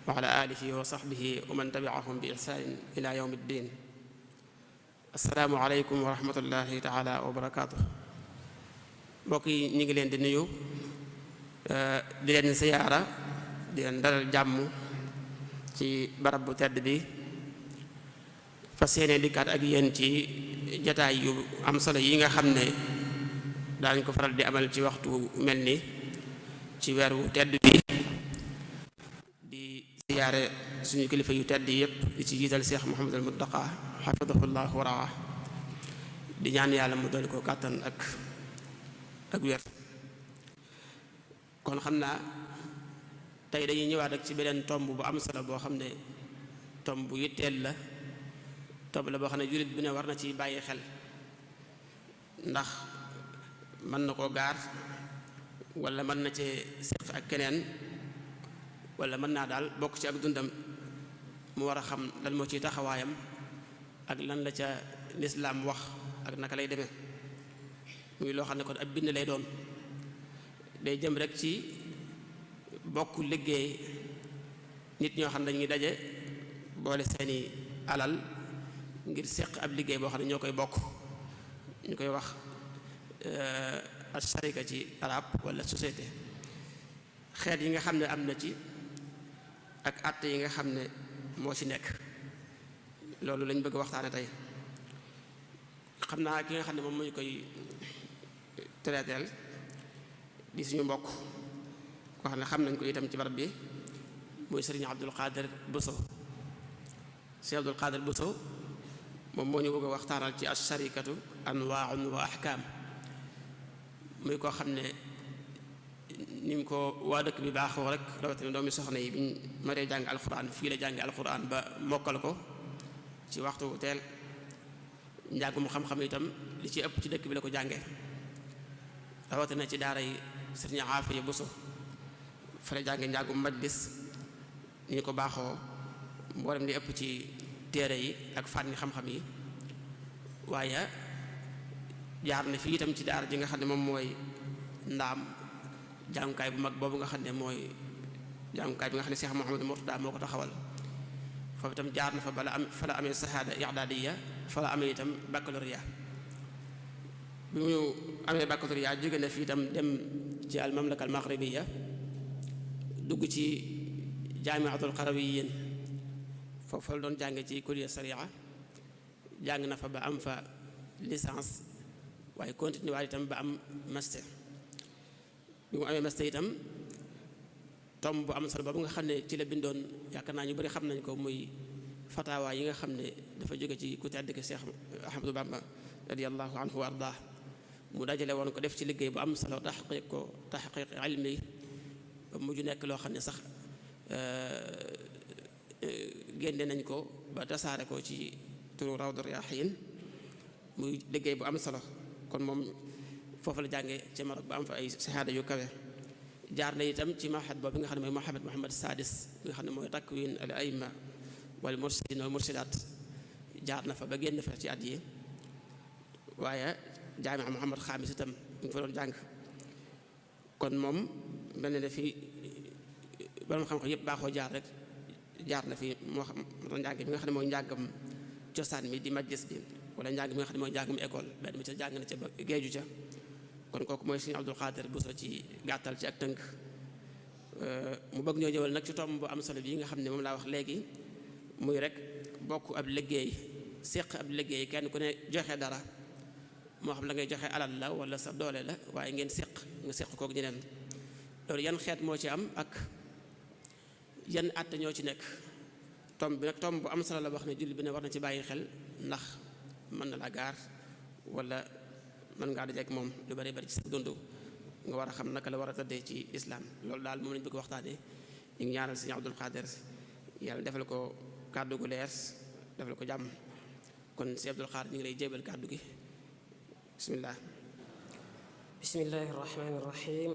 wa ala alihi wa sahbihi wa man tabi'ahum bi ihsaanin ila yawmi ddin. assalaamu aleykum wa rahmatullahi taala wa barakaatu. mbokk yi ñu ngi leen di nuyu di leen siyaara di leen dalal jàmm ci barab bu tedd bi, fas yéene dikkaat ak yéen ci jataay yu am solo yi nga xam ne daañ ko faral di amal ci waxtu mel ni ci weer wu tedd bi, di siyaare suñu kilifa yu tedd yépp di ci jiital Cheikh Mouhamadul Muntaqa xafidahullah wa raa, di ñaan yàlla mu dolli ko kàttan ak wér. kon xam naa tey dañuy ñëwaat ak ci beneen tomb bu am solo boo xam ne tomb bu yitteel la, tomb la boo xam ne jullit bi ne war na ci bàyyi xel, ndax mën na koo gaar wala mën na cee seq ak keneen, wala mën naa daal bokk ci ak dundam, mu war a xam lan moo ciy taxawaayam ak lan la ca lislaam wax ak naka lay demee. muy loo xam ne kon ab bind lay doon, day jëm rek ci bokk liggéey nit ñoo xam ne dañuy daje boole seeni alal ngir seq ab liggéey boo xam ne ñoo koy bokk, ñu koy wax al sharika ci arab wala société. xeet yi nga xam ne am na ci ak àtte yi nga xam ne moo ci nekk, loolu lañ bëgg waxtaane tey. xam naa ki nga xam ne moom mooy koy traiteel di suñu mbokk koo xam ne xam nañ ko itam ci barab bi, muy sëriñ Abdul Qadir Bousso. sëriñ Abdul Qadir Bousso moom moo ñu bëgg a waxtaanal ci as-sharikatu anwaa'un wa ahkaam. muy koo xam ne ni mu ko waa dëkk bi baaxoo rek, rawatina doomi soxna yi biñ maree jàng alxuraan fii la jàngi alxuraan ba mokkal ko ci waxtu teel. njàngum xam-xam itam li ci ëpp ci dëkk bi la ko jànge, rawatina ci daara yi sëriñ Aafiya Bousso fa la jànge njàngum majlis ni ñu ko baaxoo mboolem li ëpp ci téere yi ak fànni xam-xam yi. waaye jaar na fii itam ci daara ji nga xam ne moom mooy ndaam, jàngukaay bu mag boobu nga xam ne mooy jàngukaay bi nga xam ne Cheikh Mouhamadou Mourtada moo ko taxawal. foofu itam jaar na fa fa la amee sahaada i'daadiya, fa la amee itam baccalauréat. bi mu amee baccalauréat jóge na fii itam dem ci al mamlaka al maghribiya, dugg ci jaamiatul qarawiyyin, foofu la doon jànge ci kulliya sharia, jàng na fa ba am fa licence, waaye continué waat itam ba am master. bi mu amee master itam tomb bu am solo boobu nga xam ne ci la bindoon, yaakaar naa ñu bari xam nañ ko, muy fatawa yi nga xam ne dafa jóge ci ku tedd ki Cheikh Ahmadou Bamba radiyallahu anhu wa ardah. mu dajale woon ko def ci liggéey bu am solo, taxqiq ilmi, ba mujj nekk loo xam ne sax génne nañ ko ba tasaare ko ci turu Rawdu Rayaahiin, muy liggéey bu am solo. kon moom foofu la jànge ci Maroc ba am fa ay sahaada yu kawe. jaar na itam ci mahad boobu nga xam ne mooy Muhammad Sadis nga xam ne mooy takwin al aima wal mursidin wal mursidaat, jaar na fa ba génn fa ci at yi. waaye jaamia Muhammad Xaamis itam ñu ngi fa doon jàng. kon moom mel na ne fii borom xam-xam yëpp baaxoo jaar rek jaar na fi, moo xam doon njàng bi nga xam ne mooy njàngam cosaan mi di majlis bi, wala njàng mi nga xam ne mooy njàngum école benn mi ca jàng na ca ba géeju ca. kon kooku mooy Sëriñ Abdul Qadir Bousso ci gàttal ci ak tënk. mu bëgg ñoo ñëwal nag ci tomb bu am solo bi nga xam ne moom laa wax léegi, muy rek bokk ab liggéey, séq ab liggéey, kenn ku ne joxe dara, moo xam la ngay joxe alal la wala sa doole la, waaye ngeen nga séq kook ñeneen. loolu yan xeet moo ci am ak yan àtte ñoo ci nekk. tomb bi nag tomb bu am solo la wax ne julli bi ne war na ci bàyyi xel, ndax mën na la gaar wala mën ngaa dajeek moom lu bari bari ci sa dund, nga war a xam naka la war a tëddee ci islaam. loolu daal moom lañ bëgg waxtaanee. ñu ngi ñaanal Sëriñ Abdul Qadir yàlla defal ko kàddu gu leer, defal ko jàmm. kon Sëriñ Abdul Qadir ñu ngi lay jébal kàddu gi. bismillah. bismillahi rahmaani rahim.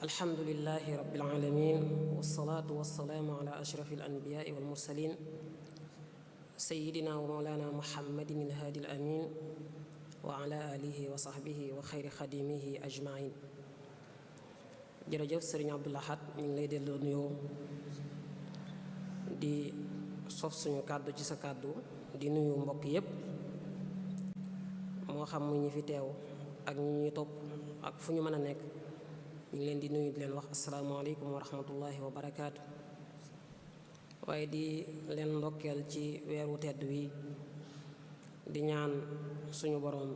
alhamdulillahi rabbil alamin, wassalaatu wassalaamu ala ashrafi al anbiyaai wal mursalin, sayyidina wa mawlana muhammadin al haadi al amin, wa ala alihi wa sahbihi wa xayri xadimihi ajmain. jërëjëf sëriñ Abdul Ahad, ñu ngi lay delloo nuyoo di sof suñu kàddu ci sa kàddu di nuyu mbokk yépp moo xam mu ñi fi teew ak ñi ñuy topp ak fu ñu mën a nekk ñu ngi leen di nuyu di leen wax asalaamaaleykum wa rahmatullahi wa barakaatu. waaye di leen ndokkeel ci weeru tedd wi di ñaan suñu boroom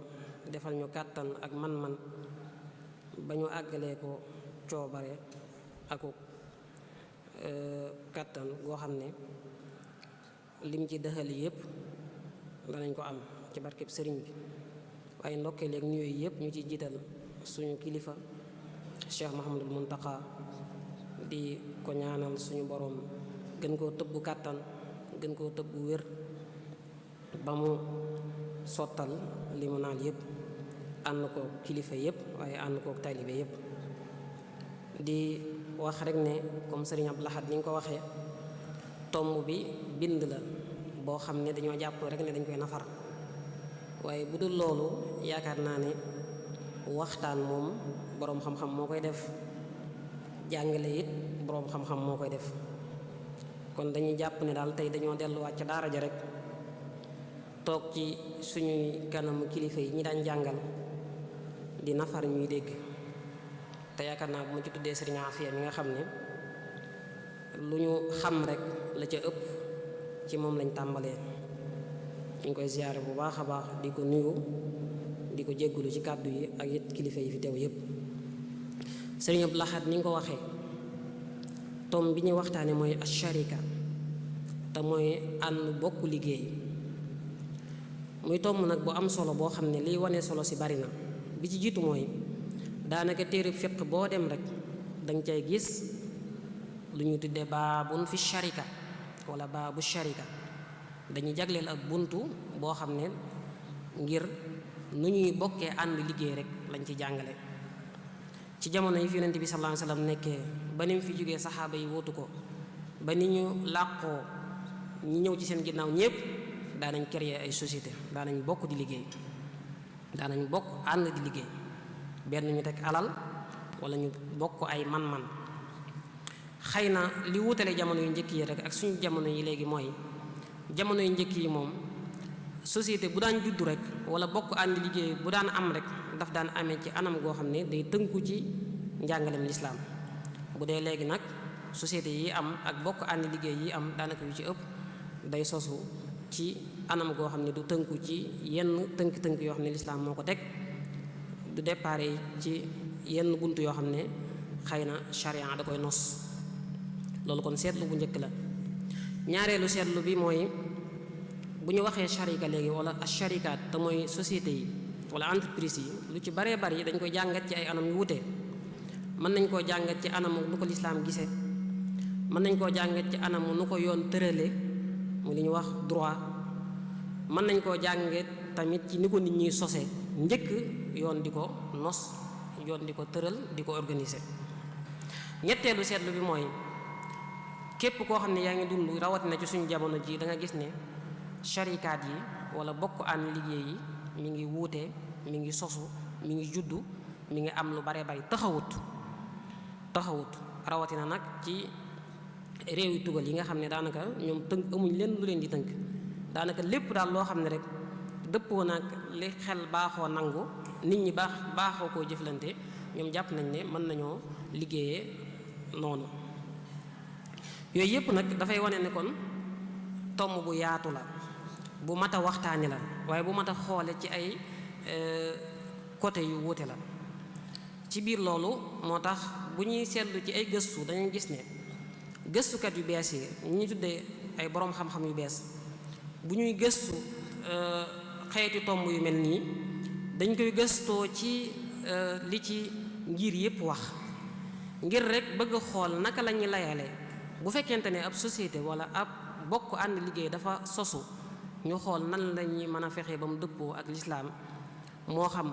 defal ñu kàttan ak man-man ba ñu àggalee ko coobare aku kàttan goo xam ne lim ci dëxal yépp danañ ko am ci barkeb sëriñ bi. waaye ndokkeel ak nuyoo yépp ñu ci jiital suñu kilifa Cheikh Mouhamadul Muntaqa di ko ñaanal suñu boroom gën koo tëbbu kàttan gën koo tëbbu wér ba mu sottal li mu naan yépp ànd ko kilifa yépp waaye ànd ko taalibe yépp. di wax rek ne comme Sëriñ Abdou Lahad ni nga ko waxee tomb bi bind la boo xam ne dañoo jàpp rek ne dañ koy nafar waaye bu dul loolu yaakaar naa ne waxtaan moom boroom xam-xam moo koy def jàngale it boroom xam-xam moo koy def kon dañuy jàpp ne daal tey dañoo delluwaat ca daara ja rek toog ci suñuy kanamu kilifa yi ñi daan jàngal di nafar ñuy dégg te yaakaar naa bu ma ci tuddee Sëriñ Afiya mi nga xam ne lu ñu xam rek la ca ëpp ci moom lañ tàmbalee ñu ngi koy ziyaare bu baax a baax di ko nuyu di ko jéggulu ci kàddu yi ak it kilifa yi fi teew yépp. Sëriñ Abdou Lahad ni nga ko waxee tom bi ñuy waxtaane mooy asharika te mooy ànd bokk liggéey muy tomb nag bu am solo boo xam ne liy wane solo si bari na. bi ci jiitu mooy daanaka téere fiq boo dem rek danga cay gis lu ñu tuddee baabun fi sharika wala baabu sharika dañuy jagleel ak buntu boo xam ne ngir nu ñuy bokkee ànd liggéey rek lañ ci jàngale. ci jamono yi fi yonent bi sallallahu alayhi wasallam nekkee ba ni mu fi jógee saxaaba yi wóotu ko ba ni ñu làqoo ñi ñëw ci seen ginnaaw ñépp daanañ créer ay société daanañ bokk di liggéey daanañ bokk ànd di liggéey benn ñu teg alal wala ñu bokk ay man-man. xëy na li wutale jamono yu njëkk yi rek ak suñu jamono yi léegi mooy jamono yu njëkk yi moom société bu daan juddu rek wala bokk ànd liggéey bu daan am rek daf daan amee ci anam goo xam ne day tënku ci njàngalem lislaam. bu dee léegi nag société yi am ak bokk ànd liggéey yi am daanaka yu ci ëpp day sosu ci anam goo xam ne du tënku ci yenn tënk-tënk yoo xam ne lislaam moo ko teg du déparé ci yenn bunt yoo xam ne xëy na charia da koy nos. loolu kon seetlu bu njëkk la. ñaareelu seetlu bi mooy bu ñu waxee sharika léegi wala asharikaat te mooy société yi wala entreprise yi lu ci baree bari dañ koy jàngat ci ay anam yu wute. mën nañ koo jàngat ci anam nu ko lislaam gisee mën nañ koo jàngat ci anam nu ko yoon tërale mu li ñu wax droit mën nañ koo jàngat tamit ci ni ko nit ñi sose njëkk yoon di ko nos yoon di ko tëral di ko organiser. ñetteelu seetlu bi mooy képp koo xam ne yaa ngi dund rawatina ci suñu jamono ji da nga gis ne sharikaat yi wala bokk ànd liggéey yi mi ngi wuute mi ngi sosu mi ngi juddu mi ngi am lu bare bari taxawut rawatina nag ci réew yu tugal yi nga xam ne daanaka ñoom tënk amuñ leen lu leen di tënk daanaka lépp daal loo xam ne rek dëppoo nag li xel baaxoo nangu nit ñi baaxoo koo jëflante ñoom jàpp nañ ne mën nañoo liggéeyee noonu. yooyu yëpp nag dafay wane ne kon tomb bu yaatu la bu mat a waxtaani la waaye bu mat a xoole ci ay côté yu wuute la. ci biir loolu moo tax bu ñuy seetlu ci ay gëstu dañuy gis ne gëstukat yu bees yi ñuy tuddee ay boroom xam-xam yu bees bu ñuy gëstu xeeti tomb yu mel nii dañ koy gëstoo ci li ci ngir yépp wax ngir rek bëgg a xool naka la ñuy layale bu fekkente ne ab société wala ab bokk ànd liggéey dafa sosu ñu xool nan la ñuy mën a fexe ba mu dëppoo ak lislaam moo xam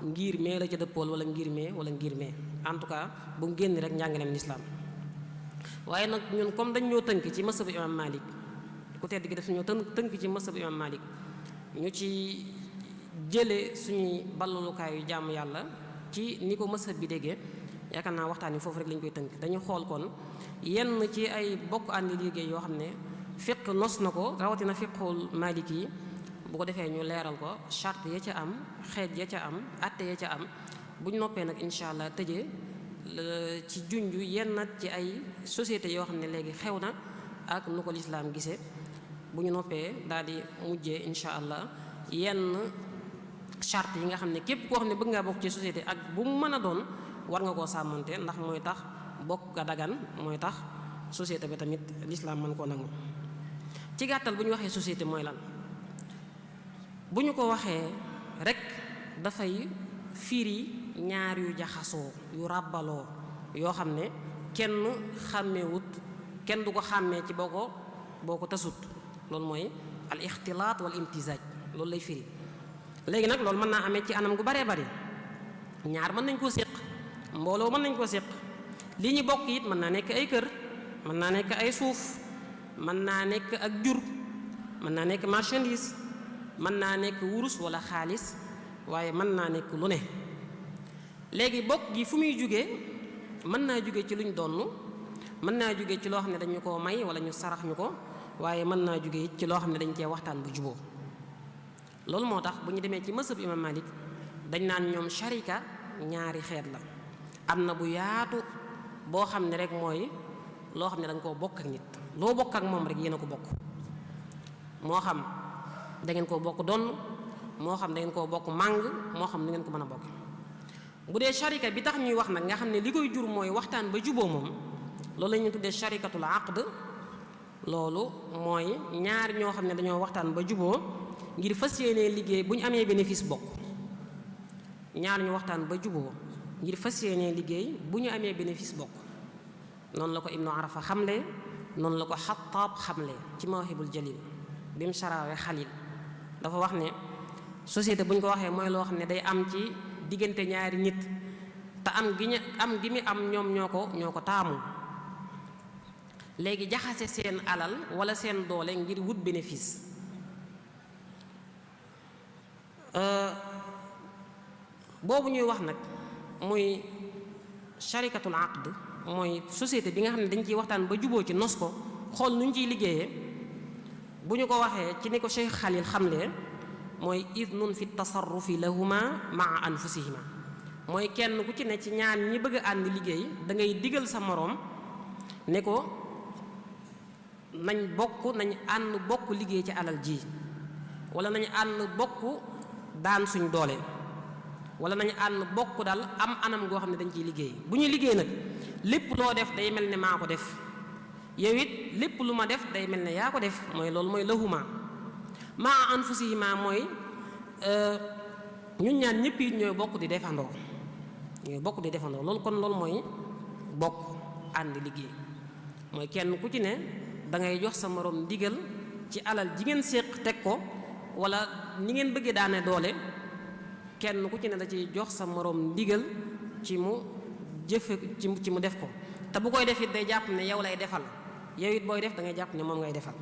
ngir mee la ca dëppool wala ngir mee en tout cas bu mu génn rek njàngaleem lislaam. waaye nag ñun comme dañ ñoo tënk ci mashabu imam Malik ku tedd gi daf ñoo tënk ci mashabu imam Malik ñu ci jële suñuy ballulukaayu jàmm yàlla ci ni ko mashab bi déggee yaakaar naa waxtaan wi foofu rek lañ koy tënk. dañu xool kon yenn ci ay bokk ànd liggéey yoo xam ne fiq nos na ko rawatina fiqul maliki yi bu ko defee ñu leeral ko charte ya ca am xeej ya ca am atte ya ca am bu ñu noppee nag incha allah tëjee ci junj yenn ci ay société yoo xam ne léegi xew na ak nu ko lislaam gisee bu ñu noppee daal di mujjee incha allah yenn charte yi nga xam ne képp koo xam ne bëgg ngaa bokk ci société ak bu mu mën a doon war nga koo sàmmante ndax mooy tax bokk ga dagan mooy tax société bi tamit lislaam mën koo nangu. ci gàttal bu ñu waxee société mooy lan bu ñu ko waxee rek dafay firi ñaar yu jaxasoo yu ràbbaloo yoo xam ne kenn xàmmewut kenn du ko xàmmee ci boo ko tasut loolu mooy al ixtilaat wal imtizaaj loolu lay firi. léegi nag loolu mën naa amee ci anam gu baree bari ñaar mën nañ koo séq mbooloo mën nañ koo séq li ñu bokk it mën naa nekk ay kër mën naa nekk ay suuf mën naa nekk ak jur mën naa nekk marchandise mën naa nekk wurus wala xaalis waaye mën naa nekk lu ne. léegi bokk gi fu muy jógee mën naa jóge ci luñ donn mën naa jóge ci loo xam ne dañu koo may wala ñu sarax ñu ko waaye mën naa jóge ci loo xam ne dañ cee waxtaan bu juboo. loolu moo tax bu ñu demee ci mësëb imam Malik dañ naan ñoom sharika ñaari xeet la am na bu yaatu boo xam ne rek mooy loo xam ne da nga koo bokk ak nit loo bokk ak moom rek yéen a ko bokk moo xam da ngeen koo bokk donn moo xam da ngeen koo bokk màng moo xam da ngeen ko mën a bokk. bu dee sharika bi tax ñuy wax nag nga xam ne li koy jur mooy waxtaan ba juboo moom loolu la ñuy tuddee sharikatul aqd loolu mooy ñaar ñoo xam ne dañoo waxtaan ba juboo ngir fas yéenee liggéey bu ñu amee bénéfice bokk ñaar ñu waxtaan ba juboo ngir fas yéenee liggéey bu ñu amee bénéfice bokk noonu la ko Ibnu Arafa xamle noonu la ko Xattaab xamle ci Mawahibul Jalil bi mu saraawee Xalil dafa wax ne société bu ñu ko waxee mooy loo xam ne day am ci diggante ñaari nit te am gi mi am ñoom ñoo ko taamu léegi jaxase seen alal wala seen doole ngir wut bénéfice. boobu ñuy wax nag muy sharikatul aqd mooy société bi nga xam ne dañ ciy waxtaan ba juboo ci nos ko xool nu ñu ciy liggéeyee bu ñu ko waxee ci ni ko Cheikh Khalil xamlee mooy idnun fi tasarrufi lahuma maa anfusihima mooy kenn ku ci ne ci ñaar ñi bëgg a ànd liggéey da ngay digal sa moroom ne ko nañ ànd bokk liggéey ci alal ji wala nañ ànd bokk daan suñ doole wala nañu ànd bokk daal am anam goo xam ne dañ ciy liggéey bu ñuy liggéey nag lépp loo def day mel ne maa ko def yow it lépp lu ma def day mel ne yaa ko def mooy loolu mooy lahuma maa anfusihima mooy ñun ñaan ñëpp it ñooy bokk di defandoo loolu kon loolu mooy bokk ànd liggéey mooy kenn ku ci ne da ngay jox sa morom ndigal ci alal ji ngeen séq teg ko wala ni ngeen bëggee daane doole kenn ku ci ne da ciy jox sa moroom ndigal ci mu jëfe ci mu def ko te bu koy def it day jàpp ne yow lay defal yow it booy def da ngay jàpp ne moom ngay defal.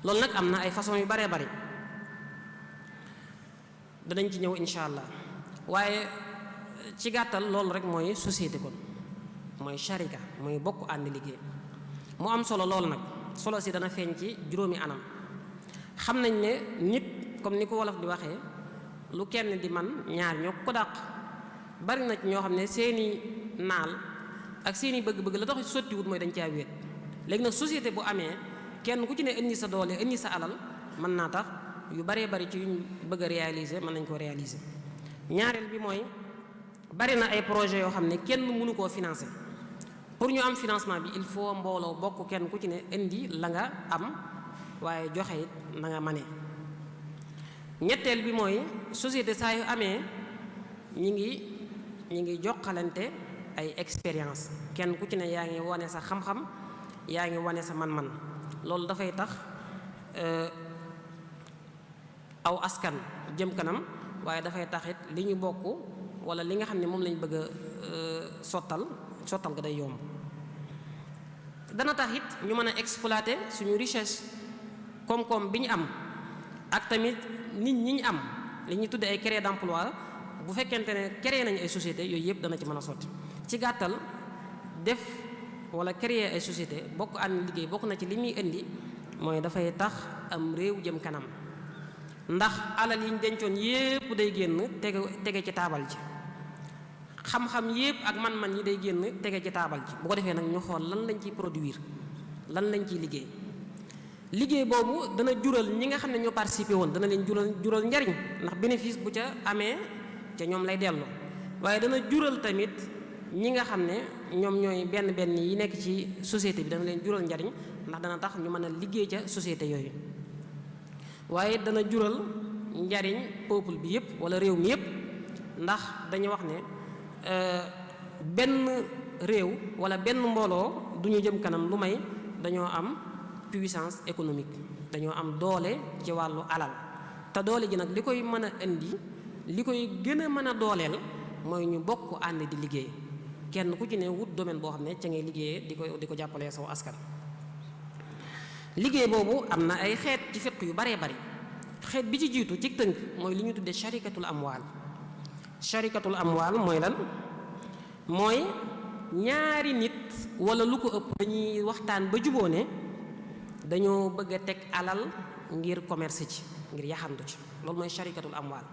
loolu nag am na ay façon yu baree bari danañ ci ñëw incha allah waaye ci gàttal loolu rek mooy société kon mooy sharika mooy bokk ànd liggéey mu am solo loolu nag solo si dana feeñ ci juróomi anam. xam nañ ne nit comme ni ko wolof di waxee lu kenn di man ñaar ñoo ko dàq bari na ci ñoo xam ne seeni naal ak seeni bëgg-bëgg la tax sottiwut mooy dañ caa wéet léegi nag société bu amee kenn ku ci ne indi sa doole indi sa alal mën naa tax yu baree bari ci yuñ bëgg a réaliser mën nañ koo réaliser. ñaareel bi mooy bari na ay projet yoo xam ne kenn mënu koo financer pour ñu am financement bi il faut mbooloo bokk kenn ku ci ne indi la nga am waaye joxe it na nga mane. ñetteel bi mooy société saa yu amee ñi ngi jokkalante ay expérience kenn ku ci ne yaa ngi wane sa xam-xam yaa ngi wane sa man-man loolu dafay tax aw askan jëm kanam waaye dafay taxit li ñu bokk wala li nga xam ne moom lañ bëgg a sottal ga day yomb. dana tax it ñu mën a exploiter suñu richesse koom-koom bi ñu am ak tamit nit ñi ñu am li ñuy tudde ay créer d'emploi bu fekkente ne créer nañu ay société yooyu yëpp dana ci mën a sotti. ci gàttal def wala créer ay société bokk ànd liggéey bokk na ci li muy indi mooy dafay tax am réew jëm kanam, ndax alal yi ñu dencoon yépp day génn tege ci taabal ji, xam-xam yépp ak man-man yi day génn tege ci taabal ji. bu ko defee nag ñu xool lan lañ ciy produire, lan lañ ciy liggéey boobu dana jural ñi nga xam ne ñoo participé woon, dana leen jural njariñ, ndax bénéfice bu ca amee ca ñoom lay dellu, waaye dana jural tamit ñi nga xam ne ñoom ñooy benn yi nekk ci société bi, dana leen jural njariñ, ndax dana tax ñu mën a liggéey ca société yooyu. waaye dana jural njariñ peuple bi yépp wala réew mi yépp, ndax dañu wax ne benn réew wala benn mbooloo du ñu jëm kanam lu may dañoo am puissance économique, dañoo am doole ci wàllu alal. te doole ji nag li koy mën a indi, li koy gën a mën a dooleel mooy ñu bokk ànd di liggéey, kenn ku ci ne wut domaine boo xam ne ca ngay liggéeyee di ko jàppalee saw askan. liggéey boobu am na ay xeet ci fiq yu baree bari. xeet bi ci jiitu ci tënk mooy li ñu tuddee sharikatul amwaal. sharikatul amwaal mooy lan? mooy ñaari nit wala lu ko ëpp dañuy waxtaan ba juboo ne dañoo bëgg a teg alal ngir commerce ci, ngir yaxantu ci. loolu mooy sharikatul amwaal,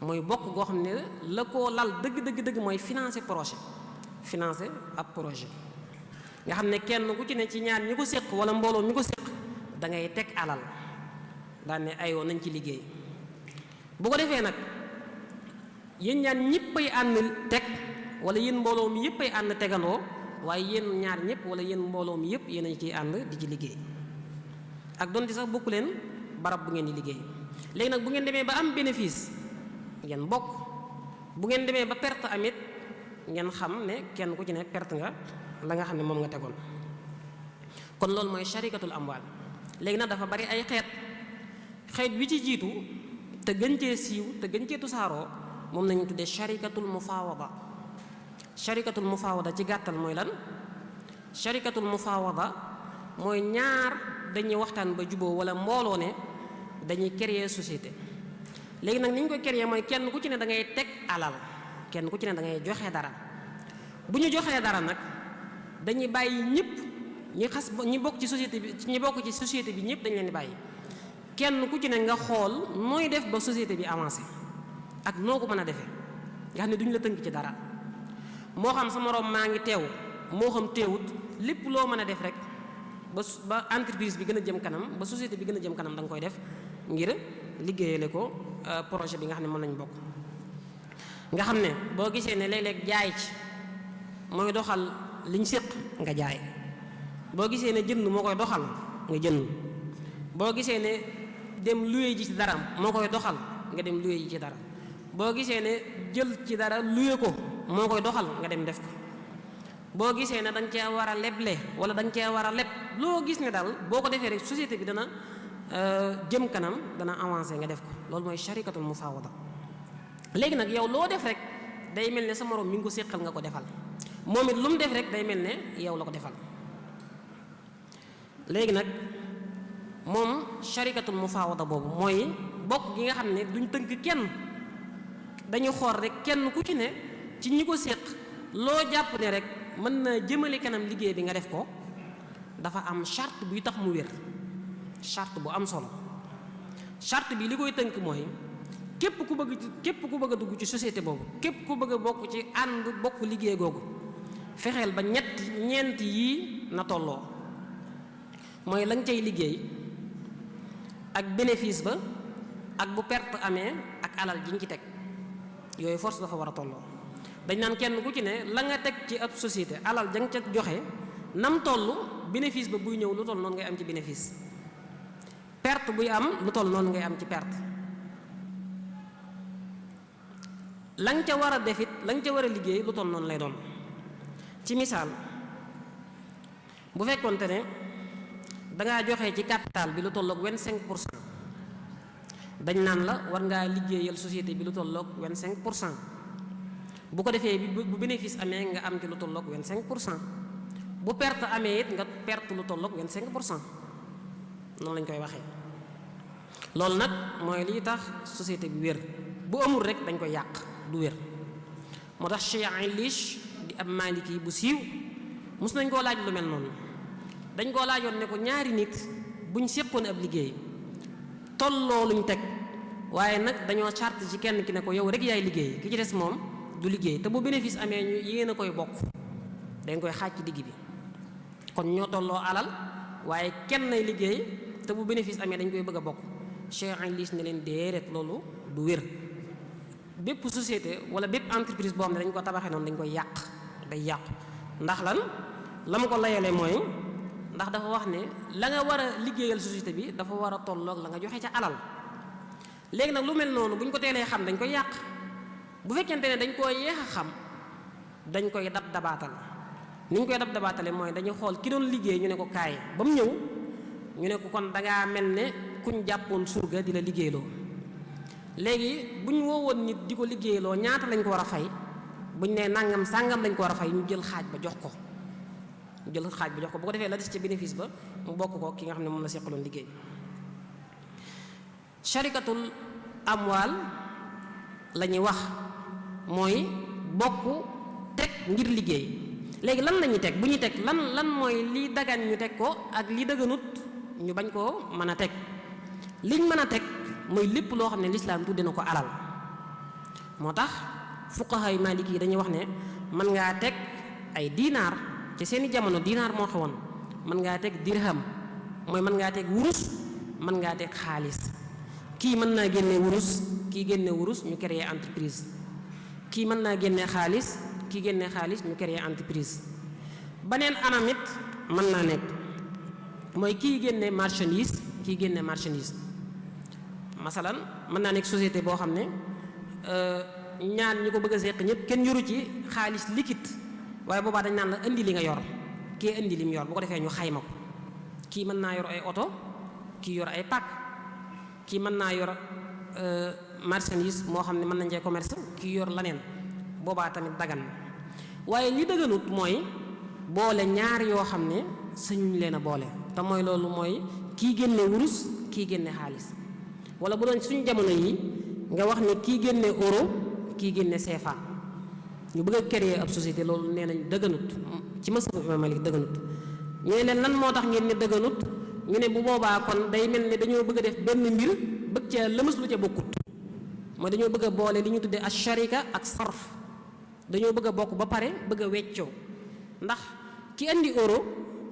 mooy bokk goo xam ne la koo lal dëgg mooy financer ab projet nga xam ne kenn ku ci ne ci ñaar ñi ko séq wala mbooloo mi ko séq da ngay teg alal daan ne ayoo nañ ci liggéey. bu ko defee nag yéen ñaar ñëppay ànd teg, wala yéen mbooloo mi yëpp ay ànd tegandoo, waaye yéen ñaar ñëpp wala yéen mbooloo mi yëpp yéen a ciy ànd di ci liggéey, ak donte sax bokku leen barab bu ngeen di liggéey. léegi nag bu ngeen demee ba am bénéfice ngeen bokk, bu ngeen demee ba perte amit ngeen xam ne kenn ku ci ne perte nga la nga xam ne moom nga tegoon. kon loolu mooy sharikatul amwaal. léegi nag dafa bari ay xeet bi ci jiitu te gën cee siiw te gën cee tusaaroo moom nañu tuddee sharikatul mufaawada. sharikatul mufaawada ci gàttal mooy lan? sharikatul mufaawada mooy ñaar dañuy waxtaan ba juboo wala mbooloo ne dañuy créer société. léegi nag ni ñu koy créer mooy kenn ku ci ne da ngay teg alal, kenn ku ci ne da ngay joxe dara. bu ñu joxee dara nag dañuy bàyyi ñëpp ñi bokk ci société bi, ñi bokk ci société bi ñëpp dañ leen di bàyyi, kenn ku ci ne nga xool nooy def ba société bi avancé ak noo ko mën a defee, nga xam ne duñ la tënk ci dara. moo xam sa moroom maa ngi teew, moo xam teewut, lépp loo mën a def rek ba entreprise bi gën a jëm kanam, ba société bi gën a jëm kanam da nga koy def ngir liggéeyale ko projet bi nga xam ne mën nañ bokk. nga xam ne boo gisee ne léeg-léeg jaay ci mooy doxal liñ séq nga jaay, boo gisee ne jënd moo koy doxal nga jënd, boo gisee ne dem luye ji ci dara moo koy doxal nga dem luye ji ci dara, boo gisee ne jël ci dara luye ko moo koy doxal nga dem def ko, boo gisee ne danga cee war a leble wala danga cee war a leb, loo gis ne daal boo ko defee rek société bi dana jëm kanam, dana avancé nga def ko. loolu mooy sharikatul mufaawada. léegi nag yow loo def rek day mel ne sa moroom mi ngi ko séqal nga ko defal, moom it lu mu def rek day mel ne yow la ko defal. léegi nag moom sharikatul mufaawada boobu mooy bokk gi nga xam ne duñ tënk kenn, dañu xool rek kenn ku ci ne ci ñi ko séq loo jàpp ne rek mën na jëmale kanam liggéey bi nga def ko. dafa am charte buy tax mu wér, charte bu am solo. charte bi li koy tënk mooy képp ku bëgg a dugg ci société boobu, képp ku bëgg a bokk ci ànd bokk liggéey googu, fexeel ba ñeent yii na tolloo. mooy lañ cay liggéey ak bénéfice ba ak bu perte amee ak alal ji ñu ci teg, yooyu force dafa war a tolloo. dañ naan kenn ku ci ne la nga teg ci ab société, alal ja nga ca joxe nam toll, bénéfice ba buy ñëw lu toll noonu ngay am ci bénéfice, perte buy am lu toll noonu ngay am ci perte. la nga ca war a defit, la nga ca war a liggéey lu toll noonu lay doon. ci misaal, bu fekkonte ne dangaa joxe ci capital bi lu tolloog 25%, dañ naan la war ngaa liggéeyal société bi lu tolloog 25%. bu ko defee bu bénéfice amee nga am ci lu tolloog 25%, bu perte amee it nga perte lu tolloog 25%. noonu lañ koy waxee. loolu nag mooy liy tax société bi wér. bu amul rek dañ koy yàq, du wér. moo tax Cheikh Ilish di ab maliki bu siiw mus nañ koo laaj lu mel noonu. dañ koo laajoon ne ko ñaari nit buñ séqoon ab liggéey tolloo luñ teg waaye nag dañoo charte ci kenn ki ne ko yow rek yaay liggéey ki ci des moom du liggéey te bu bénéfice amee ñu yéen a koy bokk dañ koy xaaj ci digg bi kon ñoo tolloo alal waaye kenn nay liggéey te bu bénéfice amee dañ koy bëgg a bokk Cheikh Liis ne leen déedéet loolu du wér bépp société wala bépp entreprise boo xam ne dañ ko tabaxee noonu dañ koy yàq day yàqu ndax lan la ma ko layale mooy ndax dafa wax ne la nga war a liggéeyal société bi dafa war a tolloog la nga joxe ca alal léegi nag lu mel noonu bu ñu ko teelee xam dañ koy yàq bu fekkente ne dañ koo yéex a xam dañ koy dab dabaatal ni ñu koy dab dabaatale mooy dañuy xool ki doon liggéey ñu ne ko kaay ba mu ñëw ñu ne ko kon dangaa mel ne kuñ jàppoon surga di la liggéeyloo léegi bu ñu woowoon nit di ko liggéeyloo ñaata lañ ko war a fay buñ ne nangam sàngam lañ ko war a fay ñu jël xaaj ba jox ko bu ko defee la des ci bénéfice ba mu bokk ko ki nga xam ne moom la seqaloon liggéey sharikatul amwaal la ñuy wax mooy bokk teg ngir liggéey léegi lan la ñuy teg bu ñuy teg lan mooy li dagan ñu teg ko ak li dëgganut ñu bañ koo mën a teg liñ mën a teg mooy lépp loo xam ne lislaam tudde na ko alal moo tax fuqaha yu maliki yi dañuy wax ne mën ngaa teg ay diinaar ci seeni jamono diinaar moo xewoon mën ngaa teg dirham mooy mën ngaa teg wurus mën ngaa teg xaalis kii mën naa génne wurus kii génne wurus ñu créer entreprise kii mën naa génne xaalis kii génne xaalis ñu créer entreprise baneen anam it mën naa nekk mooy kii génne marchandise kii génne marchandise masalan mën naa nekk société boo xam ne ñaan ñi ko bëgg a seq ñëpp kenn yoru ci xaalis liquide waaye boobaa dañ naan la indi li nga yor kii indi lim yor bu ko defee ñu xayma ko kii mën naa yor ay oto kii yor ay pàkk kii mën naa yor marchandise moo xam ne mën nañ cee commerce kii yor laneen boobaa tamit dagan na waaye li dëgganut mooy boole ñaar yoo xam ne sañuñ leen a boole te mooy loolu mooy kii génne wurus kii génne xaalis wala bu doon suñ jamono yi nga wax ne kii génne euro kii génne CFA ñu bëgg a créer ab société loolu nee nañ dëgganut ci mazhabu Imaam Maalik dëgganut ñu ne leen lan moo tax ngeen ne dëgganut ñu ne bu boobaa kon day mel ne dañoo bëgg a def benn mbir bëgg ca lëmas lu ca bokkut mooy dañoo bëgg a boole li ñu tuddee asharika ak sarf dañoo bëgg a bokk ba pare bëgg a weccoo ndax ki indi euro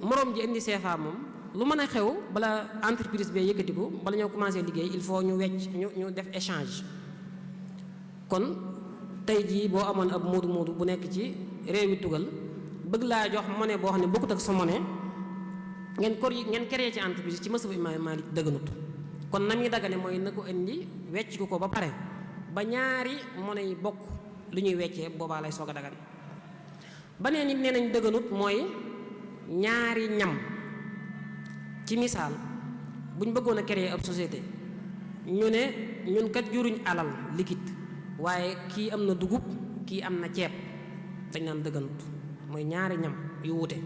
moroom ji indi CFA moom lu mën a xew bala entreprise bee yëkkatiku bala ñoo commencé liggéey il faut ñu wecc ñu def échange kon tey jii boo amoon ab moodu bu nekk ci réewi tugal bëgg laa jox monnaie boo xam ne bokkut ak sa monnaie ngeen créé ci entreprise ci mazhabu Imaam Maalik dëgganut kon na muy dagane mooy na ko indi wecc ko ba pare ba ñaari monnaie yi bokk lu ñuy weccee boobaa lay soog a dagan banee nit nee nañ dëgganut mooy ñaari ñam ci misaal buñ bëggoon a créer ab société ñu ne ñun kat juruñ alal liquide waaye kii am na dugub kii am na ceeb dañ naan dëgganut mooy ñaari ñam yu wuute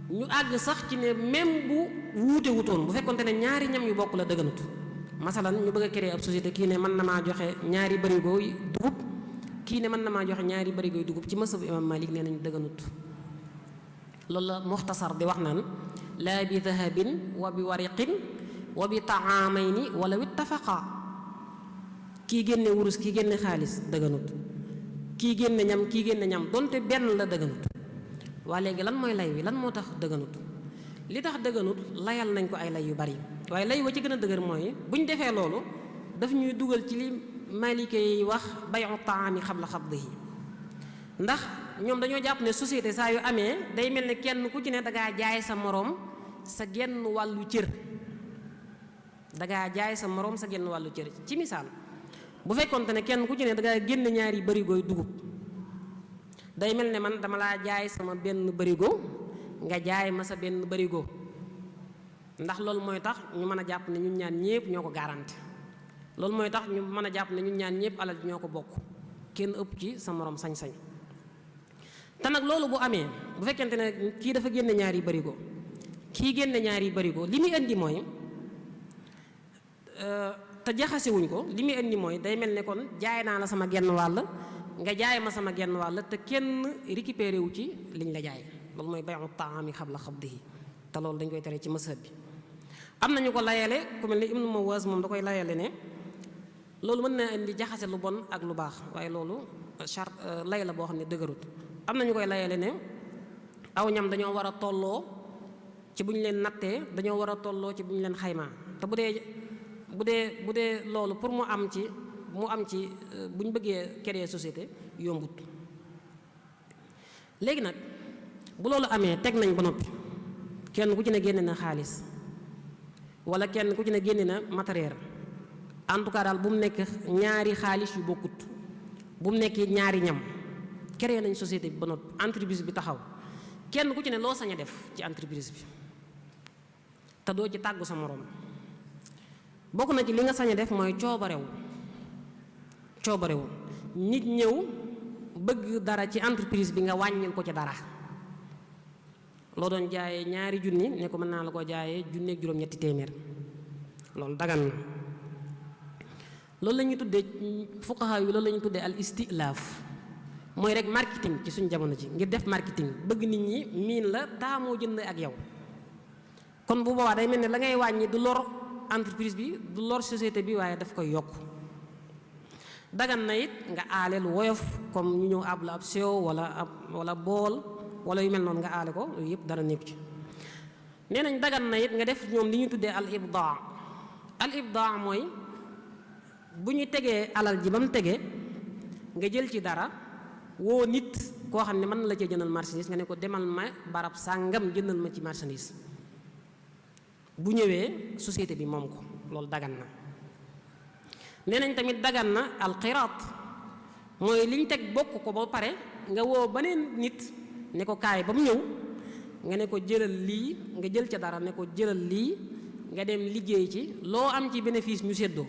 ñu àgg sax ci ne même bu wuute wutoon bu fekkonte ne ñaari ñam yu bokk la dëgganut masalan ñu bëgg a créer ab société kii ne mën na maa joxe ñaari barigo dugub kii ne mën na maa joxe ñaari barigo dugub ci mazhabu Imaam Maalik nee nañ dëgganut loolu la muxtasar di wax naan laa bi dahabin wa bi wariqin wa bi taamayni wala wi tafaqa kii génne wurus kii génne xaalis dëgganut kii génne ñam kii génne ñam donte benn la dëgganut waa léegi lan mooy lay wi lan moo tax dëgganut li tax dëgganut layal nañ ko ay lay yu bari waaye lay wa ci gën a dëgër mooy bu ñu defee loolu daf ñuy dugal ci li malike yi wax bayu taami xabla xabdihi ndax ñoom dañoo jàpp ne société saa yu amee day mel ne kenn ku ci ne dangaa jaay sa moroom sa genn wàllu cër dangaa jaay sa moroom sa genn wàllu cër ci misaal bu fekkoonte ne kenn ku ci ne dangaa génn ñaari barigoy dugub day mel ne man dama laa jaay sama benn barigo nga jaay ma sa benn barigo ndax loolu mooy tax ñu mën a jàpp ne ñun ñaan ñépp ñoo ko garanti loolu mooy tax ñu mën a jàpp ne ñun ñaan ñépp alal ñoo ko bokk kenn ëpp ci sa moroom sañ-sañ te nag loolu bu amee bu fekkente ne kii dafa génne ñaari barigo kii génne ñaari barigo li muy indi mooy te jaxasewuñ ko li muy indi mooy day mel ne kon jaay naa la sama genn wàll nga jaay ma sama genn wàll te kenn récupéré wu ci liñ la jaay loolu mooy bayu taami xabla xabdihi te loolu dañ koy tere ci mazhab bi am nañu ko layale ku mel ni Ibnu Mawaaz moom da koy layale ne loolu mën na indi jaxase lu bon ak lu baax, waaye loolu charte lay la boo xam ne dëgërut. am nañu koy layale ne aw ñam dañoo war a tolloo ci bu ñu leen nattee, dañoo war a tolloo ci bu ñu leen xaymaa, te bu dee loolu pour mu am ci bu ñu bëggee créer société yombut. léegi nag bu loolu amee teg nañ ba noppi, kenn ku ci ne génne na xaalis wala kenn ku ci ne génne na matériel, en tout cas daal bu mu nekk ñaari xaalis yu bokkut, bu mu nekk ñaari ñam. créé nañ société bi ba noppi, entreprise bi taxaw, kenn ku ci ne loo sañ a def ci entreprise bi te doo ci tàggu sa moroom. bokk na ci li nga sañ a def mooy coobarewu nit ñëw bëgg dara ci entreprise bi nga wàññil ko ci dara. loo doon jaayee 2 junni ne ko mën naa la ko jaayee 1,7 loolu dagan na. loolu la ñuy tuddee fuqaha yi, loolu la ñuy tuddee al istilaaf, mooy rek marketing ci suñ jamono ji, ngir def marketing bëgg nit ñi miin la taamoo jënd ak yow. kon bu boobaa day mel ne la ngay wàññi du lor entreprise bi, du lor société bi, waaye daf koy yokk. dagan na it nga aale lu woyof, comme ñu ñëw ab la ab sew wala bool wala yu mel noonu nga aale ko, yooyu yëpp dara nekku ci. nee nañ dagan na it nga def ñoom li ñu tuddee al ibdaa mooy bu ñu tegee alal ji ba mu tegee nga jël ci dara woo nit koo xam ne mën na la cee jëndal marchandise, nga ne ko demal ma barab sàngam jëndal ma ci marchandise. bu ñëwee société bi moom ko, loolu dagan na. nee nañ tamit dagan na alxiraat, mooy liñ teg bokk ko ba pare nga woo beneen nit ne ko kaay ba mu ñëw, nga ne ko jëlal lii, nga jël ca dara ne ko jëlal lii, nga dem liggéey ci, loo am ci bénéfice ñu séddoo.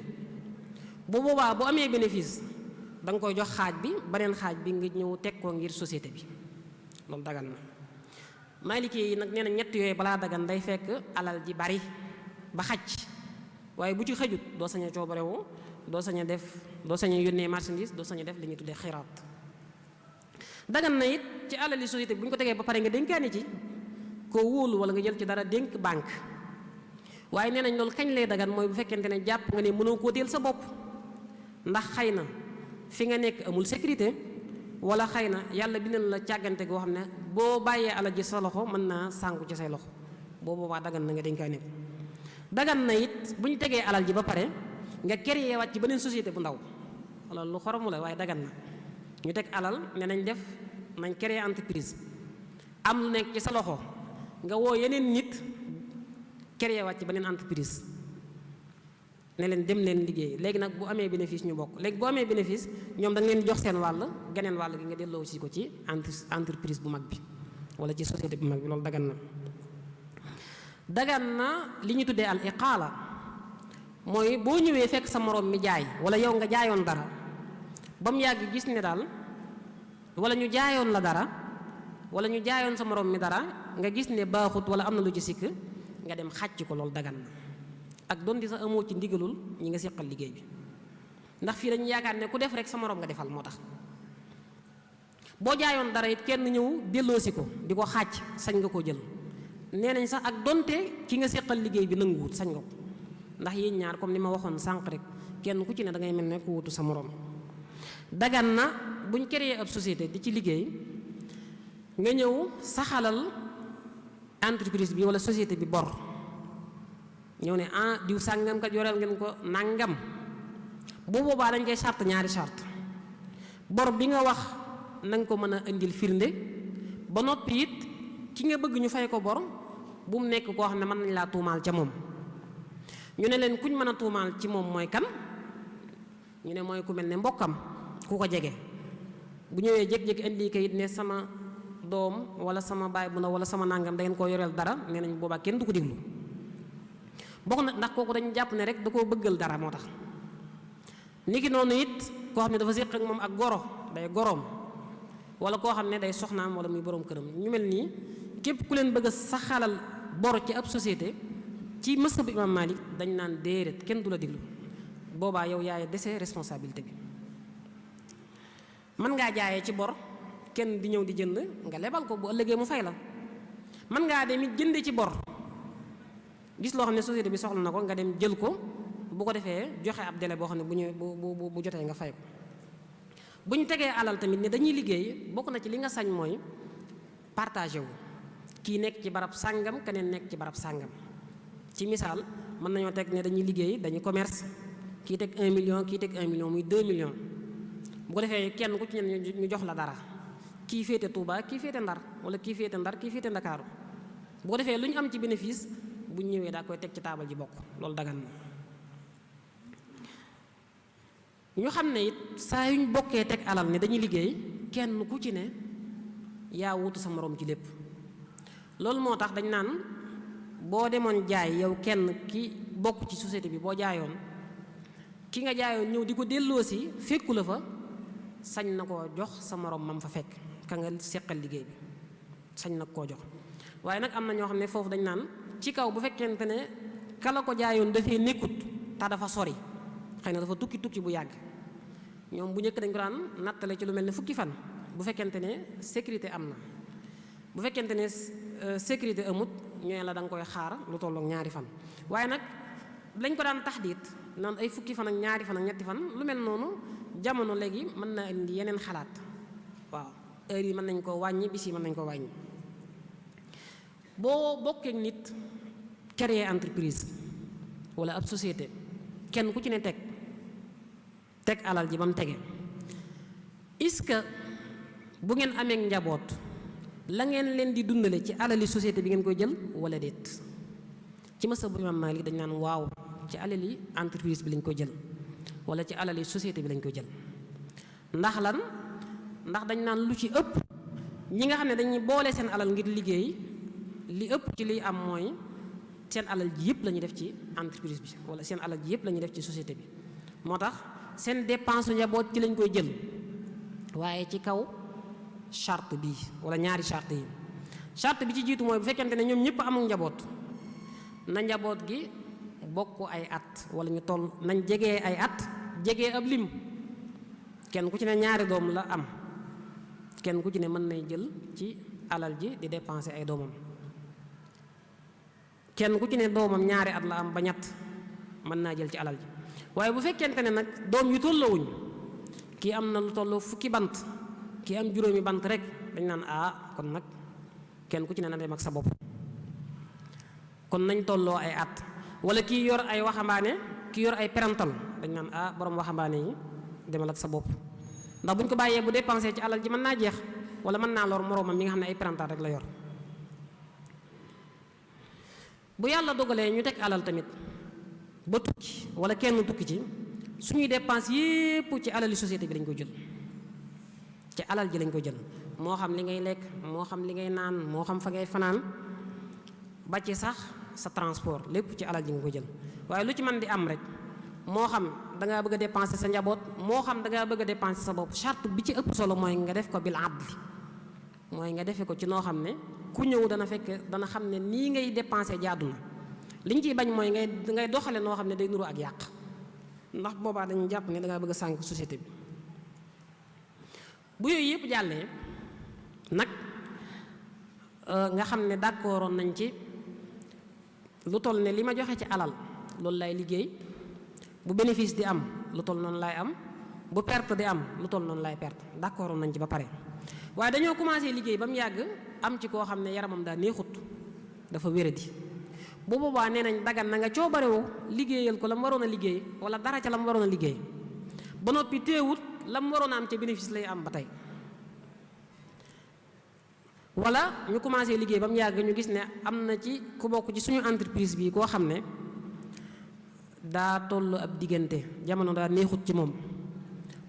bu boobaa bu amee bénéfice da nga koy jox xaaj bi, beneen xaaj bi nga ñëw teg ko ngir société bi, loolu dagan na. Maliki yi nag nee na ñett yooyu balaa dagan day fekk alal ji bari ba xaj, waaye bu ci xajut doo sañ a coobarewu, doo sañ a yónnee marchandise, doo sañ a def li ñuy tuddee xiraat. dagan na it ci alali société bi bu ñu ko tegee ba pare nga dénkaani ci koo wóolu, wala nga jël ci dara dénk banque. waaye nee nañ loolu kañ lay dagan mooy bu fekkente ne jàpp nga ne mënoo koo teel sa bopp, ndax xëy na fi nga nekk amul sécurité, wala xëy na yàlla bindal la càggante goo xam ne boo bàyyee alal ji sa loxo mën naa sànku ci say loxo, boo boobaa dagan na nga dénkaane ko. dagan na it bu ñu tegee alal ji ba pare nga créé waat ci beneen société bu ndaw, loolu lu xoromu la waaye dagan na. ñu teg alal ne nañ créé entreprise, am lu nekk ci sa loxo, nga woo yeneen nit créé waat ci beneen entreprise, ne leen dem leen liggéey. léegi nag bu amee bénéfice ñu bokk, léegi bu amee bénéfice ñoom da nga leen jox seen wàll, geneen wàll gi nga delloo si ko ci entreprise bu mag bi wala ci société bu mag bi, loolu dagan na li ñu tuddee al iqaala, mooy boo ñëwee fekk sa moroom mi jaay, wala yow nga jaayoon dara ba mu yàgg gis ne daal, wala ñu jaayoon la dara, wala ñu jaayoon sa moroom mi dara, nga gis ne baaxut wala am na lu ci sikk, nga dem xàcc ko, loolu dagan na. ak doon di sa amoo ci ndigalul ñi nga seqal liggéey bi, ndax fii dañu yaakaar ne ku def rek sa moroom nga defal, moo tax boo jaayoon dara it kenn ñëw delloosi ko di ko xàcc, sañ nga koo jël. nee nañ sax ak donte ki nga seqal liggéey bi nanguwut, sañ nga ko, ndax yéen ñaar comme ni ma waxoon sànq rek, kenn ku ci ne da ngay mel ne ku wutu sa moroom. dagan na buñ créé ab société di ci liggéey, nga ñëw saxalal entreprise bi wala société bi bor, ñëw ne diw sàngam kat yoreel ngeen ko nangam. bu boobaa dañ koy charte ñaari charte, bor bi nga wax na nga ko mën a indil firnde, ba noppi it ki nga bëgg ñu fay ko bor bu mu nekk koo xam ne mën nañ laa tuumaal ca moom. ñu ne leen kuñ mën a tuumaal ci moom mooy kan, ñu ne mooy ku mel ne mbokkam, ku ko jege. bu ñëwee jékki-jékki indi kayit ne sama doom wala sama baay bu ndaw wala sama nangam da ngeen koo yoreel dara, nee nañ boobaa kenn du ko déglu. bokk na ndax kooku dañu jàpp ne rek da koo bëggal dara moo tax. niki noonu it koo xam ne dafa séq ak moom ak goro, day goroom, wala koo xam ne day soxnaam wala muy boroom këram. ñu mel nii képp ku leen bëgg a saxalal bor ci ab société ci mazhab Imam Malik dañ naan déedéet, kenn du la déglu. boobaa yow yaay dese responsabilité bi. mën ngaa jaayee ci bor, kenn di ñëw di jënd nga lebal ko, bu ëllëgee mu fay la. mën ngaa dem it jënde ci bor gis loo xam ne société bi soxla na ko nga dem jël ko bu ko defee joxe ab délai boo xam ne bu ñëwee bu jotee nga fay ko. bu ñu tegee alal tamit ne dañuy liggéey bokk na ci li nga sañ mooy partagé wu kii nekk ci barab sàngam keneen nekk ci barab sàngam. ci misaal mën nañoo teg ne dañuy liggéey dañuy commerce kii teg 1 million kii teg 1 million muy 2 millions bu ko defee kenn ku ci ne ñu jox la dara kii féete Touba kii féete Ndar wala kii féete Ndar kii féete Ndakaaru bu ko defee lu ñu am ci bénéfice bu ñu ñëwee daa koy teg ci taabal ji bokk loolu dagan na. ñu xam ne it saa yuñ bokkee teg alal ne dañuy liggéey kenn ku ci ne yaa wutu sa moroom ci lépp loolu moo tax dañ naan boo demoon jaay yow kenn ki bokk ci société bi boo jaayoon ki nga jaayoon ñëw di ko delloosi fekku la fa sañ na koo jox sa moroom mam fa fekk ka nga seqal liggéey bi sañ na koo jox. waaye nag am na ñoo xam ne foofu dañ naan ci kaw bu fekkente ne kala ko jaayoon dafay nekkut te dafa sori xëy na dafa tukki bu yàgg ñoom bu njëkk dañ ko daan nattale ci lu mel ne fukki fan bu fekkente ne sécurité am na bu fekkente ne sécurité amut ñooy la da nga koy xaar lu tollook ñaari fan. waaye nag lañ ko daan taxdiit naan ay fukki fan ak ñaari fan ak ñetti fan lu mel noonu jamono léegi mën naa indi yeneen xalaat waaw heure yi mën nañ ko wàññi bis yi mën nañ ko wàññi. boo bokkee nit créer entreprise wala ab société kenn ku ci ne teg alal ji ba mu tege est-ce que bu ngeen amee njaboot la ngeen leen di dundale ci alali société bi ngeen koy jël wala déet ci masa bu Imam Malik dañ naan waaw ci alali entreprise bi lañ koy jël wala ci alali société bi lañ koy jël ndax lan ndax dañ naan lu ci ëpp ñi nga xam ne dañuy boole seen alal ngir liggéey li ëpp ci liy am mooy seen alal ji yëpp la ñuy def ci entreprise bi wala seen alal ji yëpp la ñuy def ci société bi moo tax seen dépense njaboot ci lañ koy jël waaye ci kaw charte bii wala ñaari charte yi charte bi ci jiitu mooy bu fekkente ne ñoom ñëpp amul njaboot na njaboot gi bokk ay at wala ñu toll nañ jegee ay at jegee ab lim kenn ku ci ne ñaari doom la am kenn ku ci ne mën nay jël ci alal ji di dépenser ay doomam kenn ku ci ne doomam ñaari at la am ba ñett mën naa jël ci alal ji waaye bu fekkente ne nag doom yu tollowuñ kii am na lu tolloo fukki bant kii am juróomi bant rek dañ naan kon nag kenn ku ci ne na dem ak sa bopp kon nañ tolloo ay at wala kii yor ay waxambaane kii yor ay parental dañ naan borom waxambaane yi demal ak sa bopp ndax buñ ko bàyyee bu dépensé ci alal ji mën naa jeex wala mën naa lor moroomam mi nga xam ne ay parental rek la yor bu yàlla dogalee ñu teg alal tamit ba tukki wala kenn tukki ci suñuy dépense yépp ci alali société bi lañ koy jël ci alal ji lañ koy jël moo xam li ngay lekk moo xam li ngay naan moo xam fa ngay fanaan ba ci sax sa transport lépp ci alal ji nga koy jël waaye lu ci mën di am rek moo xam da ngaa bëgg a dépenser sa njaboot moo xam da ngaa bëgg a dépenser sa bopp charte bi ci ëpp solo mooy nga def ko bil adli mooy nga defe ko ci noo xam ne ku ñëw dana fekk dana xam ne nii ngay dépenser jaadu na li ñu ciy bañ mooy ngay doxale noo xam ne day nuru ak yàq ndax boobaa dañu jàpp ne da ngaa bëgg a sànk société bi bu yooyu yëpp jàllee nag nga xam ne d'accordoon nañ ci lu toll ne li ma joxe ci alal loolu lay liggéey bu bénéfice di am lu toll noonu lay am bu perte di am lu toll noonu lay perte d'accordoon nañ ci ba pare waaye dañoo commencé liggéey ba mu yàgg am ci koo xam ne yaramam daa neexut dafa wéradi bu boobaa nee nañ dagan na nga coobarewoo liggéeyal ko la mu waroon a liggéey wala dara ca la mu waroon a liggéey ba noppi téewut la mu waroon a am ca bénéfice lay am ba tey wala ñu commencé liggéey ba mu yàgg ñu gis ne am na ci ku bokk ci suñu entreprise bi koo xam ne daa toll ab diggante jamono daa neexut ci moom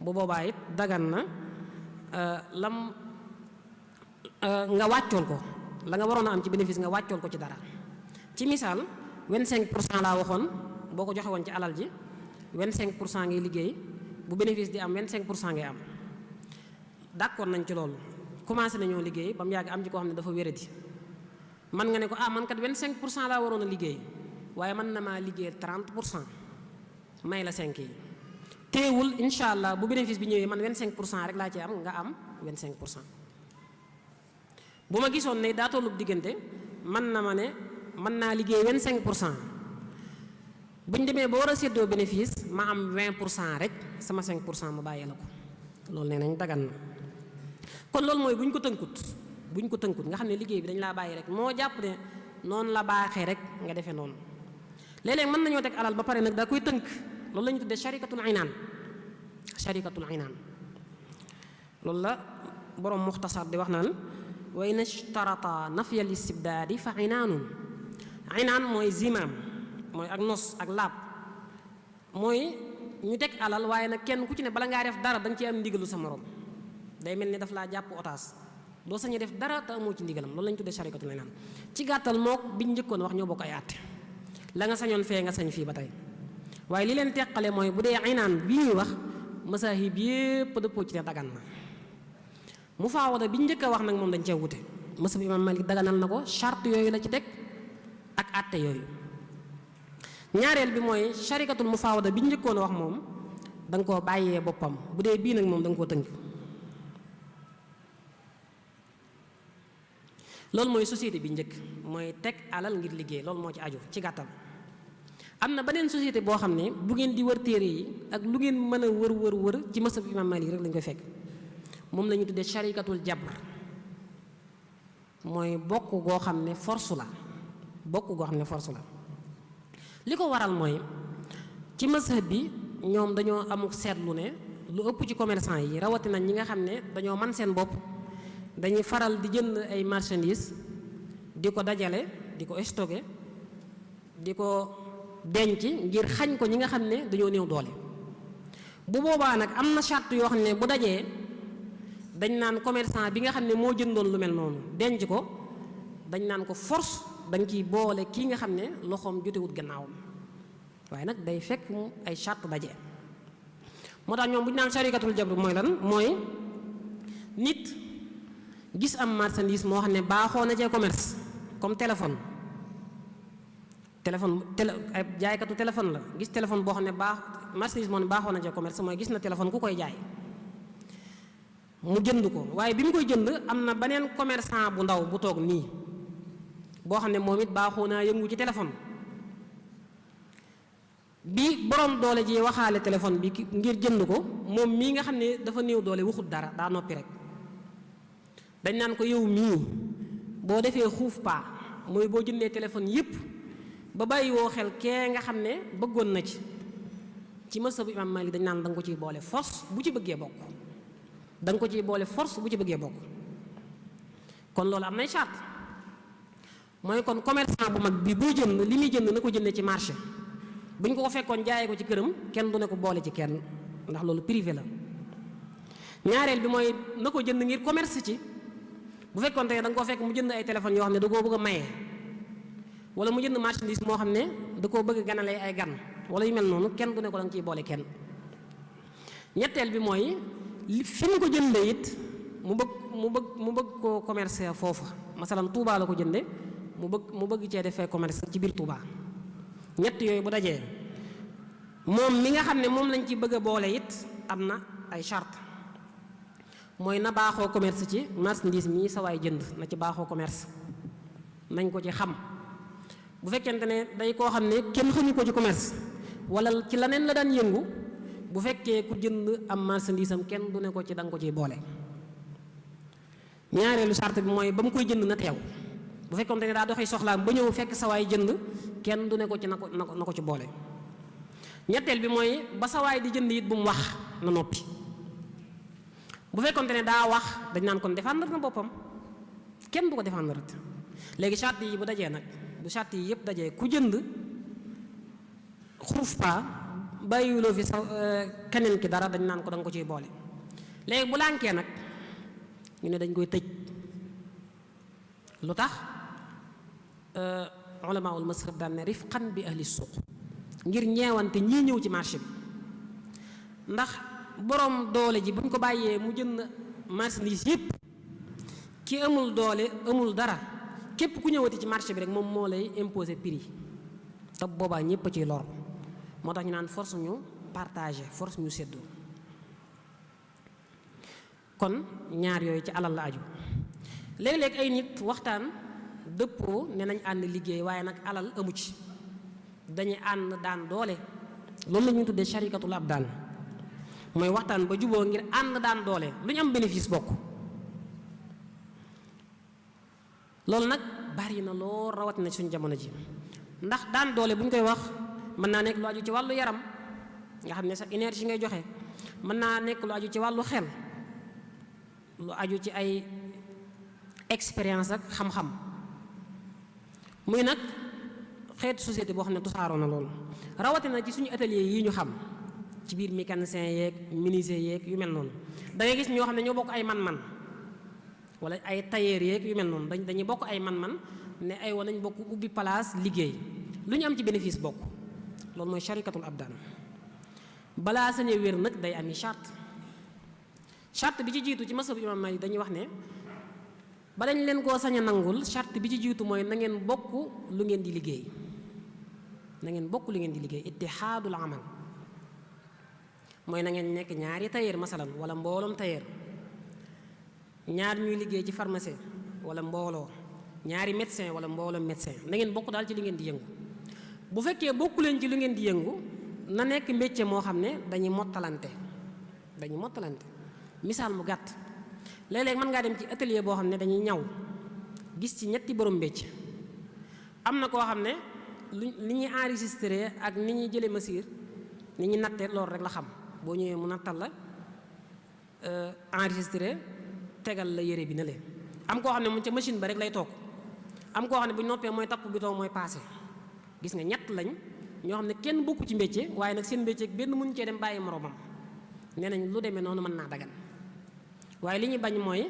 bu boobaa it dagan na nga wàccool ko la nga waroon a am ci bénéfice nga wàccool ko ci dara ci misaal 25% laa waxoon boo ko joxe woon ci alal ji 25% ngay liggéey bu bénéfice di am 25% ngay am d'accord nañ ci loolu commencé nañoo liggéey ba mu yàgg am ci koo xam ne dafa wéradi man nga ne ko man kat 25% laa waroon a liggéey waaye mën na maa liggéey 30% may la 5 yi teewul incha allah bu bénéfice bi ñëwee man 25% rek laa ci am nga am 25%. bu ma gisoon ne daa tollub diggante man na ma ne mën naa liggéey 25%. bu ñu demee ba war a séddoo bénéfice ma am 20% rek sama 5% ma bàyyee la ko loolu nee nañ dagan na. kon loolu mooy bu ñu ko tënkut nga xam ne liggéey bi dañ laa bàyyi rek moo jàpp ne noonu la baaxee rek nga defee noonu. léeg-léeg mën nañoo teg alal ba pare nag daa koy tënk loolu la ñu tuddee sharikatul inaan loolu la borom muxtasar di wax naan wa in ishtarata nafyal istibdaadi fa inaanun. inaan mooy zimaam mooy ak nos ak laab mooy ñu teg alal waaye nag kenn ku ci ne bala ngaa def dara danga ci am ndigalu sa morom day mel ni daf laa jàpp otaas doo sañu def dara te amoo ci ndigalam loolu la ñu tuddee sharikatul inaan. ci gàttal mook biñ njëkkoon wax ñoo bokk ay àtte la nga sañoon fee nga sañ fii ba tey waaye li leen teqale mooy bu dee inaan bii ñuy wax masaahib yépp dëppoo ci ne dagan na. mufaawada bi njëkk a wax nag moom dañ cee wute masab imam Malik daganal na ko charte yooyu la ci teg ak àtte yooyu. ñaareel bi mooy sharikatul mufaawada bi njëkkoon a wax moom da nga koo bàyyee boppam bu dee bii nag moom da nga koo tënk. loolu mooy société bi njëkk mooy teg alal ngir liggéey loolu moo ci aju ci gàttal. am na beneen société boo xam ne bu ngeen di wër téere yi ak lu ngeen mën a wër ci masab imam Malik rek lañ koy fekk moom la ñu tuddee sharikatul jabr mooy bokk goo xam ne force la li ko waral mooy ci mazhab bi ñoom dañoo amuk seetlu ne lu ëpp ci commerçant yi rawatina ñi nga xam ne dañoo man seen bopp dañuy faral di jënd ay marchandises di ko dajale di ko stocké di ko denc ngir xañ ko ñi nga xam ne dañoo néew doole. bu boobaa nag am na charte yoo xam ne bu dajee dañ naan commerçant bi nga xam ne moo jëndoon lu mel noonu denc ko dañ naan ko force dañ ciy boole kii nga xam ne loxoom jotewut gannaawam waaye nag day fekk mu ay charte daje. moo tax ñoom bu ñu naan sharikatul jabr mooy lan mooy nit gis am marchandise moo xam ne baaxoo na cee commerce comme téléphone ay jaaykatu téléphone la gis téléphone boo xam ne marchandise moo ne baaxoo na cee commerce mooy gis na téléphone ku koy jaay mu jënd ko waaye bi mu koy jënd am na beneen commerçant bu ndaw bu toog nii boo xam ne moom it baaxoo naa yëngu ci téléphone bi borom doole ji waxaale téléphone bi ngir jënd ko moom mii nga xam ne dafa néew doole waxut dara daa noppi rek dañ naan ko yow mii boo defee xuuf paa mooy boo jëndee téléphone yépp ba bàyyi woo xel kee nga xam ne bëggoon na ci mazhabu imam Malik dañ naan da nga ko ciy boole force bu ci bëggee bokk kon loolu am nay charte mooy kon commerçant bu mag bi buy jënd li muy jënd na ko jëndee ci marché bu ñu ko fekkoon jaayee ko ci këram kenn du ne ko boole ci kenn ndax loolu privé la. ñaareel bi mooy na ko jënd ngir commerce ci bu fekkoon te da nga koo fekk mu jënd ay téléphones yoo xam ne da koo bëgg a maye wala mu jënd marchandise moo xam ne da koo bëgg a ganalee ay gan wala yu mel noonu kenn du ne ko da nga ciy boole kenn. ñetteel bi mooy fi mu ko jëndee it mu bëgg koo commercer foofa masalan Touba la ko jënde mu bëgg cee defee commerce ci biir Touba. ñett yooyu bu dajee moom mi nga xam ne moom lañ ci bëgg a boole it am na ay charte mooy na baaxoo commerce ci marchandise mii sa waay jënd na ci baaxoo commerce nañ ko ci xam bu fekkente ne day koo xam ne kenn xamu ko ci commerce wala ci leneen la daan yëngu bu fekkee ku jënd am marchandise am kenn du ne ko ci da nga ko ciy boole. ñaareelu charte bi mooy ba mu koy jënd na teew bu fekkonte ne daa doxee soxlaam ba ñëw fekk sa waay jënd kenn du ne ko ci na ko ci boole. ñetteel bi mooy ba sa waay di jënd it bu mu wax na noppi bu fekkonte ne daa wax dañ naan kon défendre na boppam kenn du ko défendre léegi charte yi bu dajee nag bu charte yi yëpp dajee ku jënd xuuf pa bàyyiwuloo fi sa keneen ki dara dañ naan ko da nga ko ciy boole. léegi bu lànkee nag ñu ne dañ koy tëj lu tax ulamaul mazhab daan ne rifqan bi ahli suuq ngir ñeewante ñii ñëw ci marché bi ndax borom doole ji buñ ko bàyyee mu jënd marchandise yëpp ki amul doole amul dara képp ku ñëwati ci marché bi rek moom moo lay imposer prix te boobaa ñëpp a ciy lor moo tax ñu naan force ñu partager force ñu séddoo kon ñaar yooyu ci alal la aju léeg-léeg ay nit waxtaan dëppoo ne nañ ànd liggéey waaye nag alal amu ci, dañuy ànd daan doole. loolu la ñuy tuddee sharikatul abdaan, mooy waxtaan ba juboo ngir ànd daan doole lu ñu am bénéfice bokk. loolu nag bari na loo rawatina suñu jamono ji, ndax daan doole bu ñu koy wax mën naa nekk lu aju ci wàllu yaram nga xam ne sa énergie ngay joxe, mën naa nekk lu aju ci wàllu xel, lu aju ci ay expérience ak xam-xam. muy nag xeetu société boo xam ne tusaaroo na loolu rawatina ci suñu atelier yi ñu xam ci biir mécanicien yeeg menuisier yeeg yu mel noonu. da ngay gis ñoo xam ne ñoo bokk ay man-man wala ay tailleur yeeg yu mel noonu dañuy bokk ay man-man ne ay wa nañ bokk ubbi place liggéey lu ñu am ci bénéfice bokk. loolu mooy sharikatul abdaan. balaa sañe wér nag day ami charte bi ci jiitu ci masab imam Malik dañuy wax ne ba dañ leen koo sañ a nangul charte bi ci jiitu mooy na ngeen bokk lu ngeen di liggéey, na ngeen bokk lu ngeen di liggéey. ittihaadul amal mooy na ngeen nekk ñaari tailleur masalan wala mbooloom tailleur, ñaar ñuy liggéey ci pharmacie wala mbooloo, ñaari médecin wala mbooloom médecin, na ngeen bokk daal ci li ngeen di yëngu. bu fekkee bokku leen ci lu ngeen di yëngu na nekk métier moo xam ne dañuy mottalante. misaal mu gàtt, léeg-léeg mën ngaa dem ci atelier boo xam ne dañuy ñaw gis ci ñetti borom métier. am na koo xam ne li ñuy enregistré ak ni ñuy jëlee mesure ni ñuy natte loolu rek la xam, boo ñëwee mu nattal la enregistré tegal la yére bi na leen. am koo xam ne mu ca machine ba rek lay toog, am koo xam ne bu ñu noppee mooy tapp bouton mooy passé. gis nga ñett lañ ñoo xam ne kenn bokku ci métier waaye nag seen métier benn mënu cee dem bàyyi moroomam. nee nañ lu demee noonu mën naa dagan, waaye li ñu bañ mooy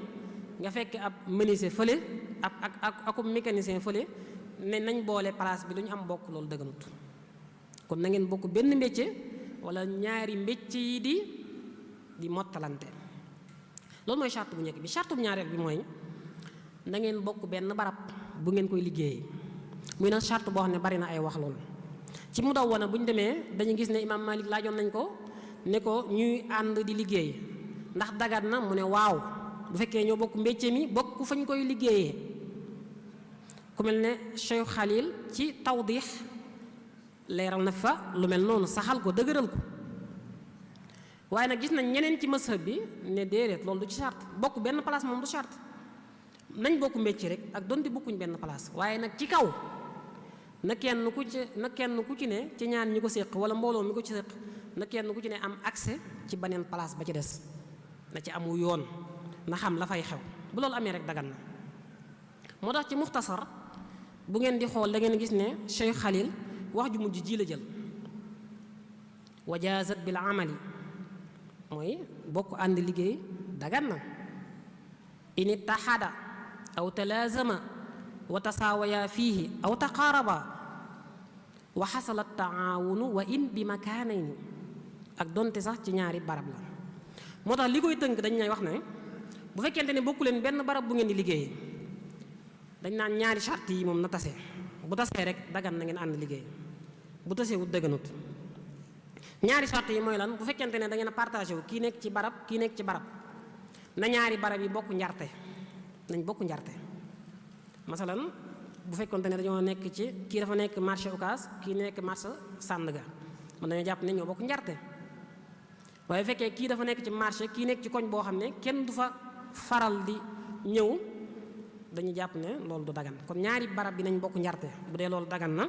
nga fekk ab menuisier fële ak mécanicien fële ne nañ boole place bi lu ñu am bokk, loolu dëgganut. kon na ngeen bokk benn métier wala ñaari métier yi di mottalante. loolu mooy charte bu njëkk bi. charte bu ñaareel bi mooy na ngeen bokk benn barab bu ngeen koy liggéeyee. muy nag charte boo xam ne bari na ay wax loolu. ci Mudawwana bu ñu demee dañu gis ne Imam Malik laajoon nañ ko ne ko ñuy ànd di liggéey ndax dagat na, mu ne waaw bu fekkee ñoo bokk métier mi bokk fañ koy liggéeyee. ku mel ne Cheikh Khalil ci tawdix leeral na fa lu mel noonu, saxal ko dëgëral ko. waaye nag gis nañ ñeneen ci mazhab bi ne déedéet loolu du ci charte. bokk benn place moom du charte, nañ bokk métier rek ak donte bokkuñ benn place. waaye nag ci kaw na kenn ku ci ne ci ñaan ñi ko séq wala mbooloo mi ko ci séq na kenn ku ci ne am accès ci beneen place ba ci des, na ci amu yoon, na xam la fay xew. bu loolu amee rek dagan na. moo tax ci muxtasar bu ngeen di xool da ngeen gis ne Cheikh Khalil wax ju mujj ji la jël. wajaazat bil amali mooy bokk ànd liggéey dagan na. in ittaxada aw talaazama wa tasaawaya fiihi aw taqaaraba wa xasala taawunu wa in bi makaanayni, ak donte sax ci ñaari barab la. moo tax li koy tënk dañ lay wax ne bu fekkente ne bokku leen benn barab bu ngeen di liggéeyee dañ naan ñaari charte yi moom na tase. bu tasee rek dagan na ngeen ànd liggéey, bu tasee wut dëgganut. ñaari charte yi mooy lan? bu fekkente ne da ngeen a partagé wu kii nekk ci barab kii nekk ci barab, na ñaari barab yi bokk njarte, nañ bokk njarte. masalan bu fekkonte ne dañoo nekk ci kii dafa nekk marché Ocass kii nekk marché Sandaga, man dañoo jàpp ne ñoo bokk njarte. waaye bu fekkee kii dafa nekk ci marché kii nekk ci koñ boo xam ne kenn du fa faral di ñëw, dañuy jàpp ne loolu du dagan. kon ñaari barab bi nañ bokk njarte bu dee loolu dagan na.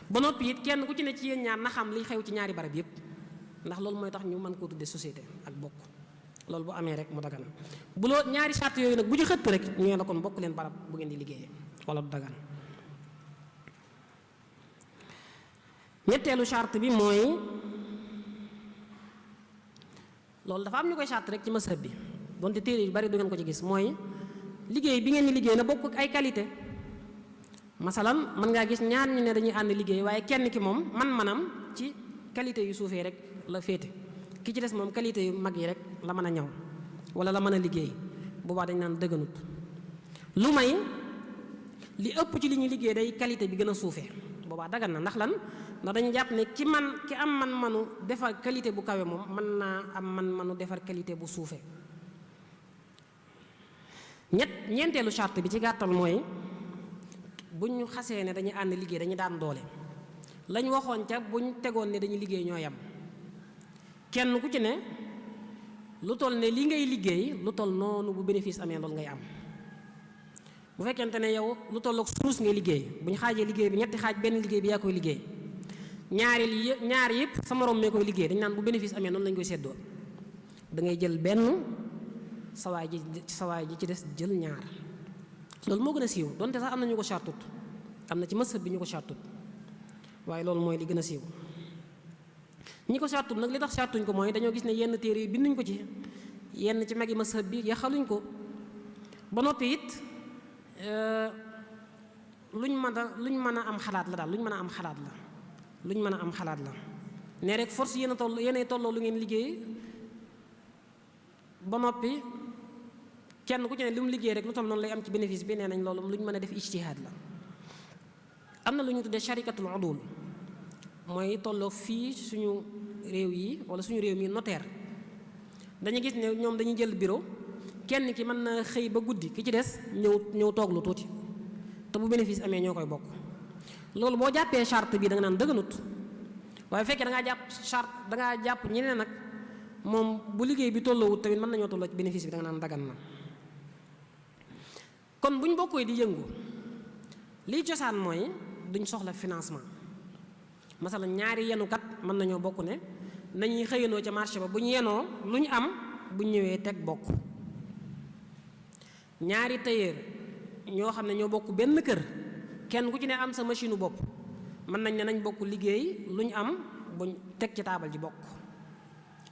ba noppi it kenn ku ci ne ci yéen ñaar na xam li xew ci ñaari barab yépp, ndax loolu mooy tax ñu mën koo tuddee société ak bokk. loolu bu amee rek mu dagan. bu loo ñaari charte yooyu nag bu ci xëtt rek ñu ne la kon bokk leen barab bu ngeen di liggéeyee wala du dagan. ñetteelu charte bi mooy loolu dafa am ñu koy charte rek ci mazhab bi donte téere yu bari du ngeen ko ci gis, mooy liggéey bi ngeen di liggéey na bokk ak ay qualité. masalan mën ngaa gis ñaar ñu ne dañuy ànd liggéey waaye kenn ki moom man-manam ci qualité yu suufee rek la féete, ki ci des moom qualité yu mag yi rek la mën a ñaw wala la mën a liggéey. boobaa dañ naan dëgganut. lu may li ëpp ci li ñuy liggéey day qualité bi gën a suufee, boobaa dagan na. ndax lan? ndax dañu jàpp ne ki am man-manu defar qualité bu kawe moom mën naa am man-manu defar qualité bu suufee. ñeenteelu charte bi ci gàttal mooy bu ñu xasee ne dañuy ànd liggéey dañuy daan doole lañ waxoon ca bu ñu tegoon ne dañuy liggéey ñoo yem kenn ku ci ne lu toll ne li ngay liggéey lu toll noonu bu bénéfice amee loolu ngay am. bu fekkente ne yow lu tollook sulus ngay liggéey bu ñu xaajee liggéey bi ñetti xaaj benn liggéey bi yaa koy liggéey ñaar yëpp sa morom mee koy liggéey dañ naan bu bénéfice amee noonu lañ koy séddoo da ngay jël benn sawaay ji ci des jël ñaar loolu moo gën a siiw donte sax am na ñu ko chartut am na ci mazhab bi ñu ko chartut waaye loolu mooy li gën a siiw ñi ko chartut nag li tax chartuñ ko mooy dañoo gis ne yenn téere yi binduñ ko ci yenn ci magi mazhab bi yaxaluñ ko ba noppi it luñ mën a am xalaat la daal luñ mën a am xalaat la ne rek force yéen a tolloo lu ngeen liggéey ba noppi kenn ku ci ne li mu liggéey rek lu toll noonu lay am ci bénéfice bi nee nañ loolu lu ñu mën a def ijtihaad la. am na lu ñu tuddee sharikatul udul mooy tolloo fii suñu réew yi wala suñu réew mi notaire dañuy gis ne ñoom dañuy jël bureau kenn ki mën na xëy ba guddi ki ci des ñëw toog lu tuuti te bu bénéfice amee ñoo koy bokk. loolu boo jàppee charte bi da nga naan dëgganut waaye fekkee da ngaa jàpp charte da ngaa jàpp ñeneen nag moom bu liggéey bi tolloowut tamit mën nañoo tolloo ci bénéfice bi da nga naan dagan na. kon bu ñu bokkee di yëngu liy cosaan mooy duñ soxla financement masala ñaari yenukat mën nañoo bokk ne nañuy xëyanoo ca marché ba bu ñu yenoo lu ñu am bu ñu ñëwee teg bokk. ñaari tailleur ñoo xam ne ñoo bokk benn kër kenn ku ci ne am sa machine bopp mën nañ ne nañ bokk liggéey lu ñu am buñ teg ci taabal ji bokk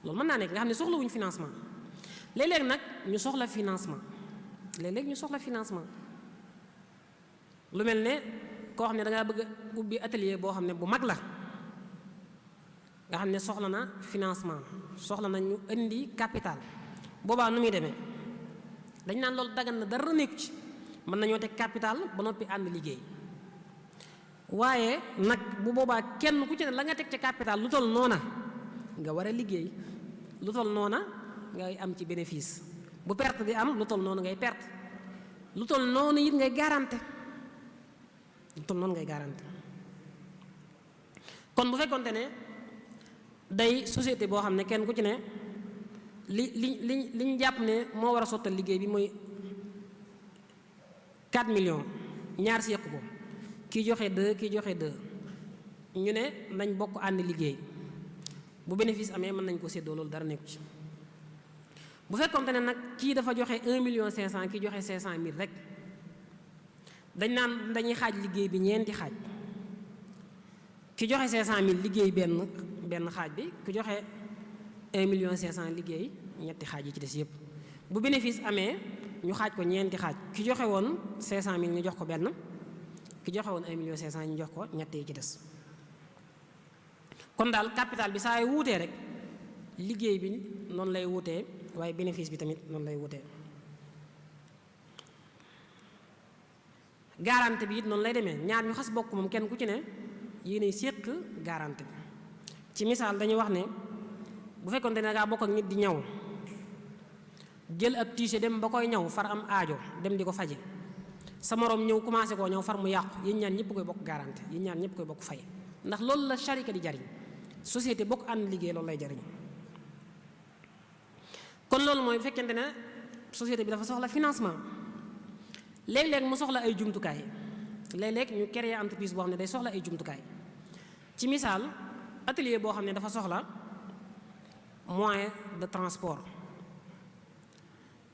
loolu mën naa nekk nga xam ne soxlawuñ financement léeg-léeg nag ñu soxla financement lu mel ne koo xam ne dangaa bëgg a ubbi atelier boo xam ne bu mag la nga xam ne soxla na financement soxla na ñu indi capital boobaa nu muy demee dañ naan loolu dagan na dara nekku ci mën nañoo teg capital ba noppi ànd liggéey waaye nag bu boobaa kenn ku ci ne la nga teg ca capital lu toll noona nga war a liggéey lu toll noona ngay am ci bénéfice bu perte di am lu toll noonu ngay perte lu toll noonu it ngay garanté kon bu fekkonte ne day société boo xam ne kenn ku ci ne li ñu jàpp ne moo war a sottal liggéey bi mooy 4 millions ñaar si yëkk ko kii joxe 2 kii joxe 2 ñu ne nañ bokk ànd liggéey bu bénéfice amee mën nañ ko séddoo loolu dara nekku ci bu fekkonte ne nag kii dafa joxe 1,5 million kii joxe 500,000 rek dañ naan dañuy xaaj liggéey bi ñeenti xaaj ki joxe 500,000 liggéey benn xaaj bi ki joxe 1,5 million liggéey ñetti xaaj yi ci des yëpp bu bénéfice amee ñu xaaj ko ñeenti xaaj ki joxe woon 500,000 ñu jox ko benn ki joxe woon 1,5 million ñu jox ko ñett yi ci des kon daal capital bi saa yu wuutee rek liggéey bi noonu lay wuutee waaye bénéfice bi tamit noonu lay wuutee garantie bi it noonu lay demee ñaar ñu xas bokk moom kenn ku ci ne yéenay séq garantie bi ci misaal dañuy wax ne bu fekkoon ne dangaa bokk ak nit di ñaw jël ab tiise dem ba koy ñaw far am aajo dem di ko faje sa moroom ñëw commencé koo ñaw far mu yàqu yéen ñaan ñëpp koy bokk garantie yéen ñaan ñëpp koy bokk fay ndax loolu la sharika di jariñ société bokk ànd liggéey loolu lay jariñ kon loolu mooy bu fekkente ne société bi dafa soxla financement léeg-léeg mu soxla ay jumtukaay léeg-léeg ñu créer entreprise boo xam ne day soxla ay jumtukaay ci misaal atelier boo xam ne dafa soxla moyen de transport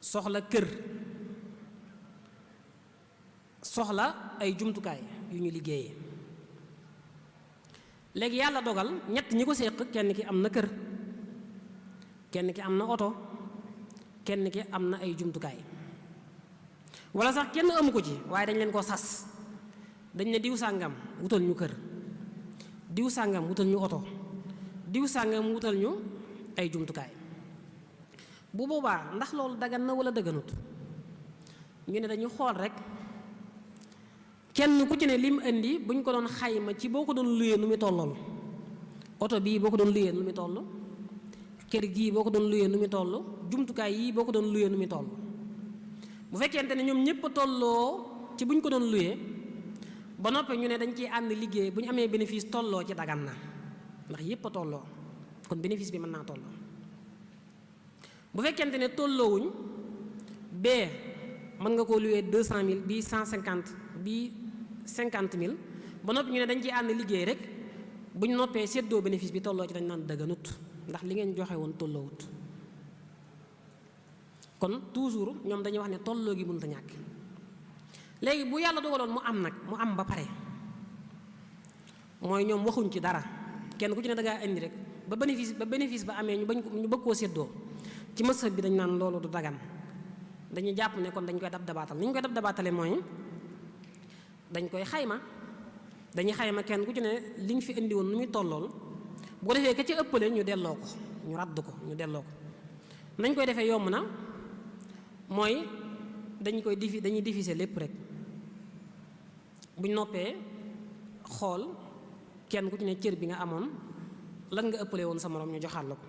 soxla kër soxla ay jumtukaay yu ñu liggéeyee léegi yàlla dogal ñett ñi ko séq kenn ki am na kër kenn ki am na oto kenn ki am na ay jumtukaay walla sax kenn amu ko ci waaye dañ leen ko sas dañ ne diw sàngam wutal ñu kër diw sàngam wutal ñu oto diw sàngam wutal ñu ay jumtukaay bu boobaa ndax loolu dagan na walla daganut ñu ne dañu xool rek kenn ku ci ne lim indi buñ ko doon xayma ci boo ko doon luyee nu muy tollool oto bii boo ko doon luyee nu muy toll kër gii boo ko doon luyee nu muy toll jumtukaay yii boo ko doon luyee nu muy toll bu fekkente ne ñoom ñëpp a tolloo ci buñ ko doon luyee ba noppee ñu ne dañ ciy ànd liggéey bu ñu amee bénéfice tolloo ci dagan na ndax yépp a tolloo kon bénéfice bi mën naa tolloo. bu fekkente ne tolloowuñ bee mën nga koo luwee 200 000 bii 150 bii 50 000 ba noppi ñu ne dañ ciy ànd liggéey rek bu ñu noppee séddoo bénéfice bi tolloo ci dañ naan dëgganut ndax li ngeen joxe woon tolloowut. kon toujours ñoom dañuy wax ne tolloo gi mënut a ñàkk. léegi bu yàlla dogaloon mu am nag mu am ba pare mooy ñoom waxuñ ci dara kenn ku ci ne da ngaa indi rek ba bénéfice ba amee ñu bëgg koo séddoo ci mësëb bi dañ naan loolu du dagan dañuy jàpp ne kon dañ koy dab dabaatal ni ñu koy dab dabaatale mooy dañ koy xayma dañuy xayma kenn ku ci ne li nga fi indi woon nu muy tollool bu ko defee ka ci ëppale ñu delloo ko ñu radd ko ñu delloo ko nañ koy defee yomb na mooy dañuy diviser lépp rek buñ noppee xool kenn ku ci ne cër bi nga amoon lan nga ëppale woon sa moroom ñu joxaat la ko.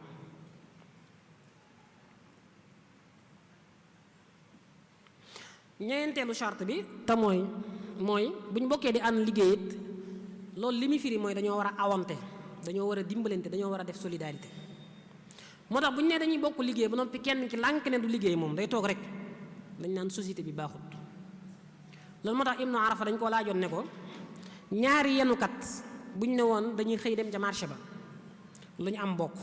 ñeenteelu charte bi te mooy bu ñu bokkee di ànd liggéey it loolu li muy firi mooy dañoo war a awante dañoo war a dimbalante dañoo war a def solidarité. moo tax bu ñu nee dañuy bokk liggéey ba noppi kenn ki lànk ne du liggéey moom day toog rek dañ naan société bi baaxut. loolu moo tax Ibnu Arafa dañ koo laajoon ne ko ñaari yenukat bu ñu ne woon dañuy xëy dem ca marché ba lu ñu am bokk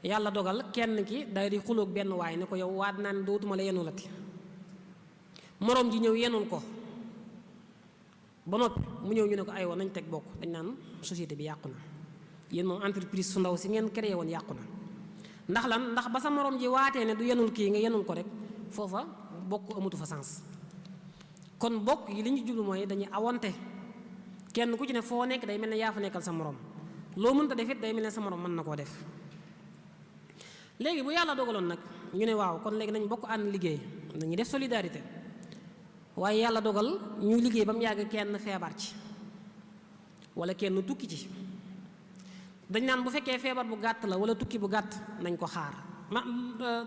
yàlla dogal kenn ki day di xuloog benn waay ne ko yow waat naa ne dootuma la yenulati moroom ji ñëw yenul ko ba noppi mu ñëw ñu ne ko aywa nañ teg bokk dañ naan société bi yàqu na yéen moom entreprise su ndaw si ngeen créé woon yàqu na. ndax lan ndax ba sa moroom ji waatee ne du yenul kii nga yenul ko rek foofa bokk amatu fa sens. kon bokk yi li ñu jublu mooy dañuy awante kenn ku ci ne foo nekk day mel ne yaa fa nekkal sa moroom loo mënta def it day mel ne sa moroom mën na koo def. léegi bu yàlla dogaloon nag ñu ne waaw kon léegi nañ bokk ànd liggéey nañu def solidarité waaye yàlla dogal ñuy liggéey ba mu yàgg kenn feebar ci wala kenn tukki ci dañ naan bu fekkee feebar bu gàtt la wala tukki bu gàtt nañ ko xaar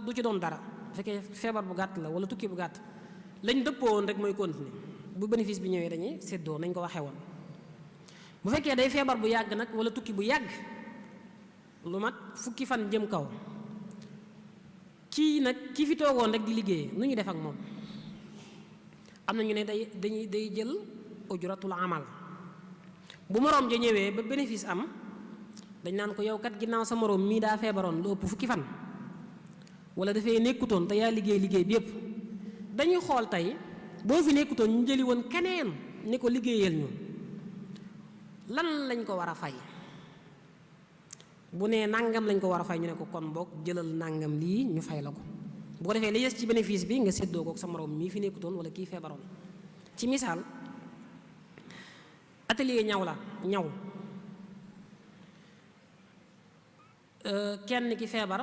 du ci doon dara bu fekkee feebar bu gàtt la wala tukki bu gàtt lañ dëppoo woon rek mooy continuer bu bénéfice bi ñëwee dañuy séddoo nañ ko waxee woon. bu fekkee day feebar bu yàgg nag wala tukki bu yàgg lu mat fukki fan jëm kaw kii nag ki fi toogoon rek di liggéey nu ñu def ak moom am na ñu ne day jël ujratul amal bu moroom ja ñëwee ba bénéfice am dañ naan ko yow kat ginnaaw sa moroom mii daa feebaroon lu ëpp fukki fan wala dafay nekkutoon te yaa liggéey bi yépp dañuy xool tey boo fi nekkutoon ñu jëli woon keneen ni ko liggéeyal ñu lan lañ ko war a fay bu nee nangam lañ ko war a fay ñu ne ko kon boog jëlal nangam lii ñu fay la ko bu ko defee li des ci bénéfice bi nga séddoo ko sa moroom mii fi nekkutoon wala kii feebaroon. ci misaal atelier ñaw la ñaw kenn ki feebar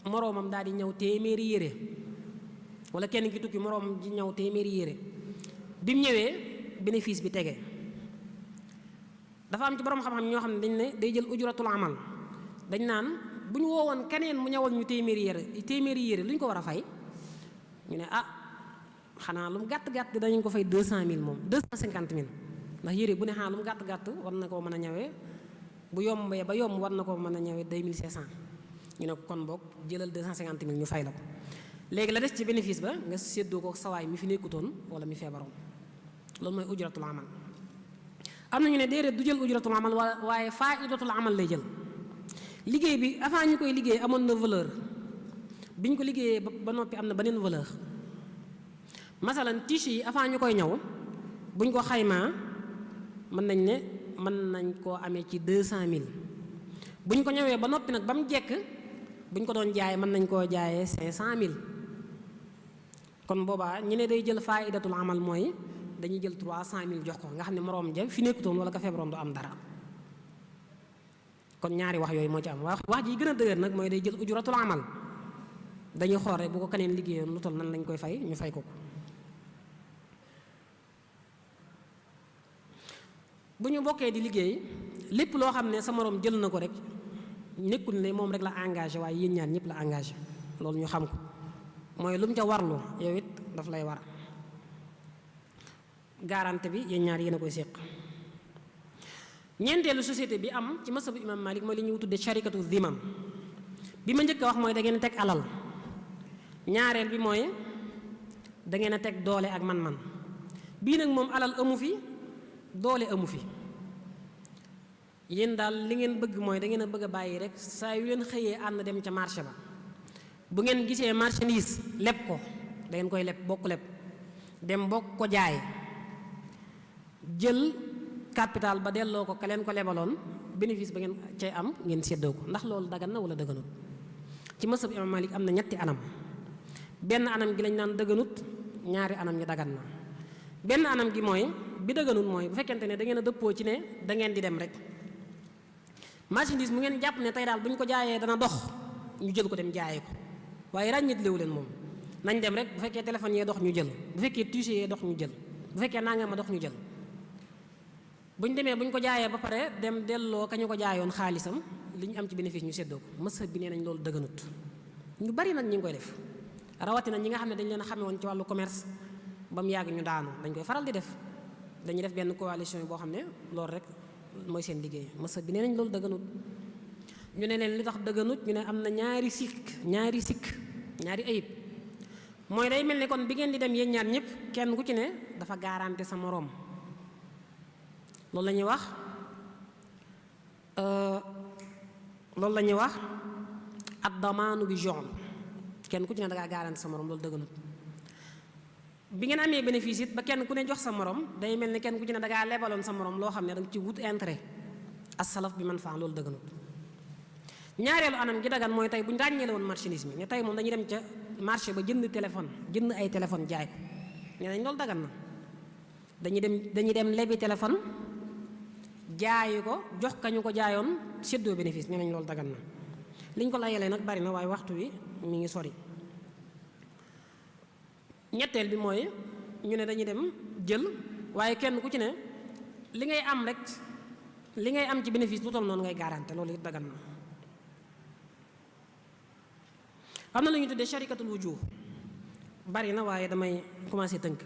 moroomam daal di ñaw téeméeri yére wala kenn ki tukki moroom ji ñaw téeméeri yére bi mu ñëwee bénéfice bi tege dafa am ci borom xam-xam ñoo xam ne dañ ne day jël ujratul amal dañ naan bu ñu woowoon keneen mu ñawal ñu téeméeri yére lu ñu ko war a fay ñu ne xanaa lu mu gàtt-gàtt dañu ko fay 200 000 moom 250 000 ndax yére bu ne xanaa lu mu gàtt-gàtt war na koo mën a ñawee bu yombee ba yomb war na koo mën a ñawee 2500 ñu ne ko kon boog jëlal 250 000 ñu fay la ko léegi la des ci bénéfice ba nga séddoo ko sawaay mi fi nekkutoon wala mi feebaroon loolu mooy ujratul amal. am na ñu ne déedéet du jël ujratul amal waaye faidatul amal lay jël liggéey bi avant ñu koy liggéey amoon na valeur bi ñu ko liggéeyee ba noppi am na beneen valeur masalan tissu yi avant ñu koy ñaw buñ ko xaymaa mën nañ koo amee ci 200 000 buñ ko ñawee ba noppi nag ba mu jekk buñ ko doon jaay mën nañ koo jaayee 500 000 kon boobaa ñu ne day jël faidatul amal mooy dañuy jël 300 000 jox ko nga xam ne moroom ja fi nekkutoon wala ka feebaroon du am dara kon ñaari wax yooyu moo ci am wax ji gën a dëgër nag mooy day jël ujratul amal dañuy xool rek bu ko keneen liggéeyoon lu toll nan lañ koy fay ñu fay ko bu ñu bokkee di liggéey lépp loo xam ne sa moroom jël na ko rek nekkul ne moom rek la engagé waaye yéen ñaar ñëpp la engagé loolu ñu xam ko mooy lu mu ca warlu yow it daf lay war garantie bi yéen ñaar yéen a koy séq. ñeenteelu société bi am ci masabu imam Malik mooy li ñuy tudde sharikatu dhimam. bi ma njëkk a wax mooy da ngeen a teg alal, ñaareel bi mooy da ngeen a teg doole ak man-man. bii nag moom alal amu fi, doole amu fi. yéen daal li ngeen bëgg mooy da ngeen a bëgg a bàyyi rek saa yu leen xëyee ànd dem ca marché ba, bu ngeen gisee marchandise leb ko, da ngeen koy leb bokk leb dem bokk ko jaay, jël capital ba delloo ko ka leen ko lebaloon, bénéfice ba ngeen cay am ngeen séddoo ko. ndax loolu dagan na wala dëgganut? ci masab imam Malik am na ñetti anam. benn anam gi lañ naan dëgganut, ñaari anam ñi dagan na. benn anam gi mooy bi dëgganut mooy bu fekkente ne da ngeen a dëppoo ci ne da ngeen di dem rek marchandise mu ngeen jàpp ne tey daal bu ñu ko jaayee dana dox, ñu jël ko dem jaayee ko, waaye ràññit léewu leen moom. nañ dem rek bu fekkee téléphone yee dox ñu jël, bu fekkee touché yee dox ñu jël, bu fekkee nangam ma dox ñu jël. bu ñu demee bu ñu ko jaayee ba pare dem delloo ka ñu ko jaayoon xaalisam, li ñu am ci bénéfice ñu séddoo ko. masab bi nee nañ loolu dëgganut. ñu bari nag ñi ngi koy def, rawatina ñi nga xam ne dañ leen a xame woon ci wàllu commerce ba mu yàgg ñu daanu, dañ koy faral di def. dañuy def benn coalition boo xam ne loolu rek mooy seen liggéey. masab bi nee nañ loolu dëgganut. ñu ne leen li tax dëgganut, ñu ne am na ñaari sikk ñaari ayib. mooy day mel ni kon bi ngeen di dem yéen ñaar ñëpp kenn ku ci ne dafa garanti sa moroom. loolu la ñuy wax ad-damaanu bi jawn, kenn ku ci ne da ngaa garanti sa moroom, loolu dëgganut. bi ngeen amee bénéfice it ba kenn ku ne jox sa moroom, day mel ni kenn ku ci ne da ngaa lebaloon sa moroom loo xam ne da nga ci wut intérêt, as-salaf bi man faa, loolu dëgganut. ñaareelu anam gi dagan mooy tey bu ñu ràññeele woon marchandise mi ne tey moom dañuy dem ca marché ba jënd ay téléphone jaay ko, nee nañ loolu dagan na. dañuy dem lebi téléphone jaayi ko, jox ka ñu ko jaayoon, séddoo bénéfice, nee nañ loolu dagan na. liñ ko layalee nag bari na waaye waxtu wi mi ngi sori. ñetteel bi mooy ñu ne dañuy dem jël, waaye kenn ku ci ne li ngay am rek, li ngay am ci bénéfice lu toll noonu ngay garanté, loolu it dagan na. am na lu ñu tuddee sharikatul wujuh, bari na waaye damay commencé tënk.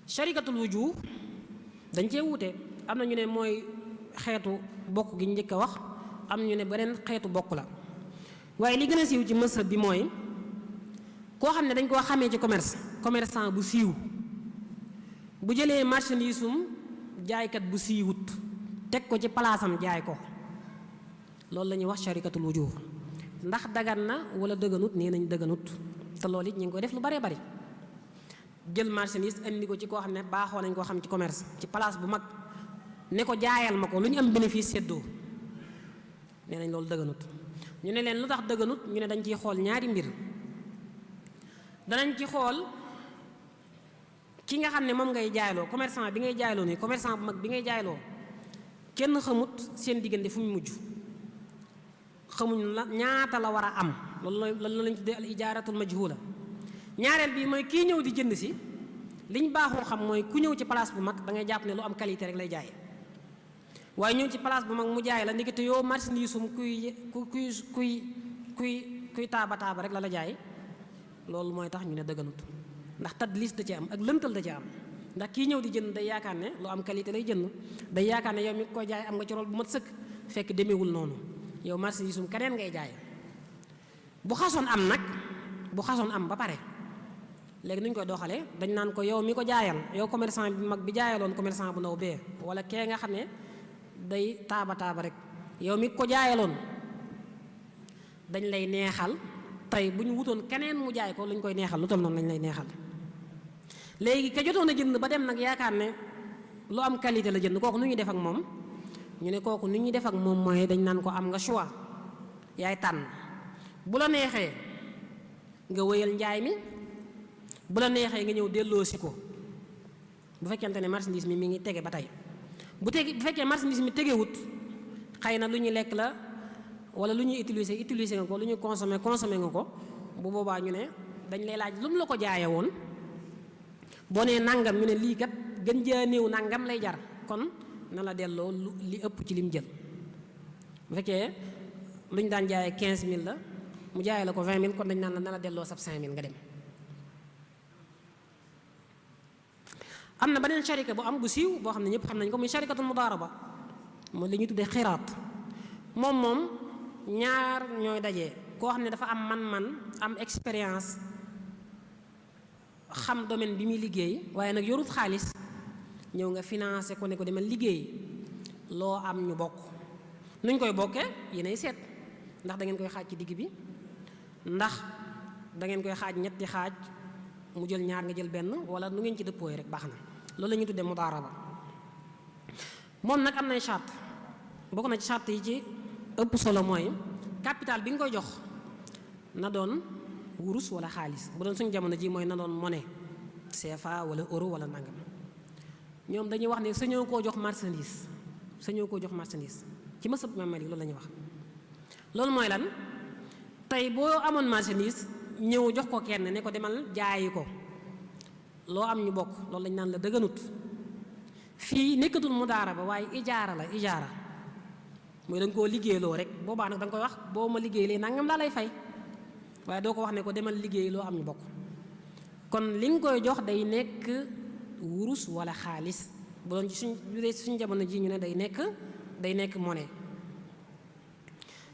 sharikatul wujuh dañ cee wuute, am na ñu ne mooy xeetu bokk gi njëkk a wax, am ñu ne beneen xeetu bokk la. waaye li gën a siiw ci mazhab bi mooy koo xam ne dañ koo xamee ci commerçant bu siiw bu jëlee marchandisum jaaykat bu siiwut teg ko ci palaasam jaay ko, loolu la ñuy wax sharikatul wujuh. ndax dagan na wala dëgganut? nee nañ dëgganut. te loolu it ñu ngi koy def lu baree bari. jël marchandise indi ko ci koo xam ne baaxoo nañ koo xam ci commerce ci place bu mag, ne ko jaayal ma ko, lu ñu am bénéfice séddoo, nee nañ loolu dëgganut. ñu ne leen lu tax dëgganut, ñu ne dañ ciy xool ñaari mbir. danañ ci xool ki nga xam ne moom ngay jaayloo, commerçant bi ngay jaayloo nii, commerçant bu mag bi ngay jaayloo, kenn xamut seen diggante fu mu mujj, xamuñ la ñaata la war a am. loolu lañ tuddee al ijaaratul majhula. ñaareel bi mooy kii ñëw di jënd si, liñ baaxoo xam mooy ku ñëw ci place bu mag da ngay jàpp ne lu am qualité rek lay jaay, waaye ñëw ci place bu mag mu jaay la ndekete yow marchandise kuy taaba rek la jaay. loolu mooy tax ñu ne dëgganut, ndax tadlis da ci am ak lëntal da ci am. ndax kii ñëw di jënd day yaakaar ne lu am qualité lay jënd, day yaakaar ne yow mi ko jaay am nga ci rôle bu mat sëkk, fekk demeewul noonu. yow marchandise keneen ngay jaay. bu xasoon am ba pare, léegi nuñ koy doxalee, dañ naan ko yow mi ko jaayal, yow commerçant bi mag bi jaayaloon commerçant bu ndaw bee, wala kee nga xam ne day taaba rek, yow mi ko jaayaloon dañ lay neexal. tey bu ñu wutoon keneen mu jaay ko lu ñu koy neexal lu toll noonu lañ lay neexal. léegi ka jotoon a jënd ba dem nag yaakaar ne lu am qualité la jënd, kooku nu ñuy def ak moom? ñu ne kooku nu ñuy def ak moom mooy dañ naan ko am nga choix, yaay tànn. bu la neexee nga wëyal njaay mi, bu la neexee nga ñëw delloosi ko bu fekkente ne marchandise mi ngi tege ba tey. bu fekkee marchandise mi tegewut, xëy na lu ñuy lekk la wala lu ñuy utiliser nga ko, lu ñuy consommer nga ko, bu boobaa ñu ne dañ lay laaj lu mu la ko jaaye woon. boo nee nangam ñu ne lii kat gën jaa néew nangam lay jar, kon na la delloo li ëpp ci lim jël. bu fekkee lu ñu daan jaayee 15000 la, mu jaayee la ko 20000, kon dañ naan la na la delloo sab 5000 nga dem. am na beneen sharika bu am bu siiw boo xam ne ñëpp xam nañ ko muy sharikatul mudaaraba mooy li ñuy tuddee xiraat. moom ñaar ñooy daje koo xam ne dafa am man-man am expérience xam domaine bi muy liggéey waaye nag yorut xaalis ñëw nga financé ko ne ko demal liggéey loo am ñu bokk. nuñ koy bokkee yéenay seet ndax da ngeen koy xaaj ci digg bi ndax da ngeen koy xaaj ñetti xaaj mu jël ñaar nga jël benn wala nu ngeen ci dëppooy rek baax na. loolu la ñuy tuddee mudaaraba. moom nag am nay charte bokk na ci charte yi ci ëpp solo mooy capital bi nga koy jox na doon wurus wala xaalis. bu doon suñu jamono ji mooy na doon monnaie CFA wala euro wala nangam. ñoom dañuy wax ne sañoo koo jox marchandise sañoo koo jox marchandise ci mazhab Imaam Maalik loolu la ñuy wax. loolu mooy lan tey boo amoon marchandise ñëw jox ko kenn ne ko demal jaayi ko loo am ñu bokk loolu lañ naan la dëgganut. fii nekkatul mudaaraba waaye ijaara la ijaara mooy da nga koo liggéeyloo rek boobaa nag da nga koy wax boo ma liggéeylee nangam laa lay fay waaye doo ko wax ne ko demal liggéey loo am ñu bokk. kon li nga koy jox day nekk wurus wala xaalis bu doon ci suñ jamono ji ñu ne day nekk monnaie.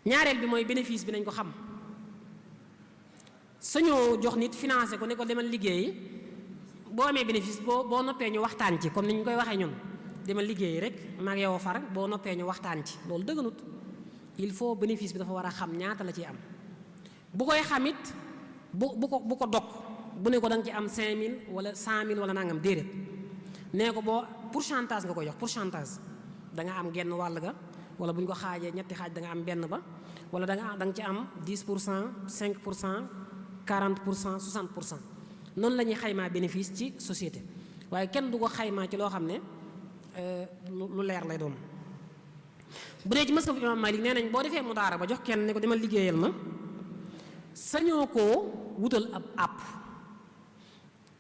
ñaareel bi mooy bénéfice bi nañ ko xam sañoo jox nit financé ko ne ko demal liggéey boo amee bénéfice boo noppee ñu waxtaan ci comme ni ñu koy waxee ñun demal liggéey rek maag yow far boo noppee ñu waxtaan ci loolu dëgganut. il faut bénéfice bi dafa war a xam ñaata la ciy am bu koy xamit bu ko dog bu ne ko da nga ci am 5000 wala 100000 wala nangam déedéet nee ko boo pourcentage nga koy jox pourcentage da nga am genn wàll ga wala bu ñu ko xaajee ñetti xaaj da nga am benn ba wala da nga ci am 10% 5% 40% 60%. noonu la ñuy xaymaa bénéfice ci société waaye kenn du ko xaymaa ci loo xam ne lu leer lay doon. bu dee ci mazhab Imaam Maalik nee nañ boo defee mudaaraba jox kenn ne ko demal liggéeyal ma sañoo koo wutal ab àpp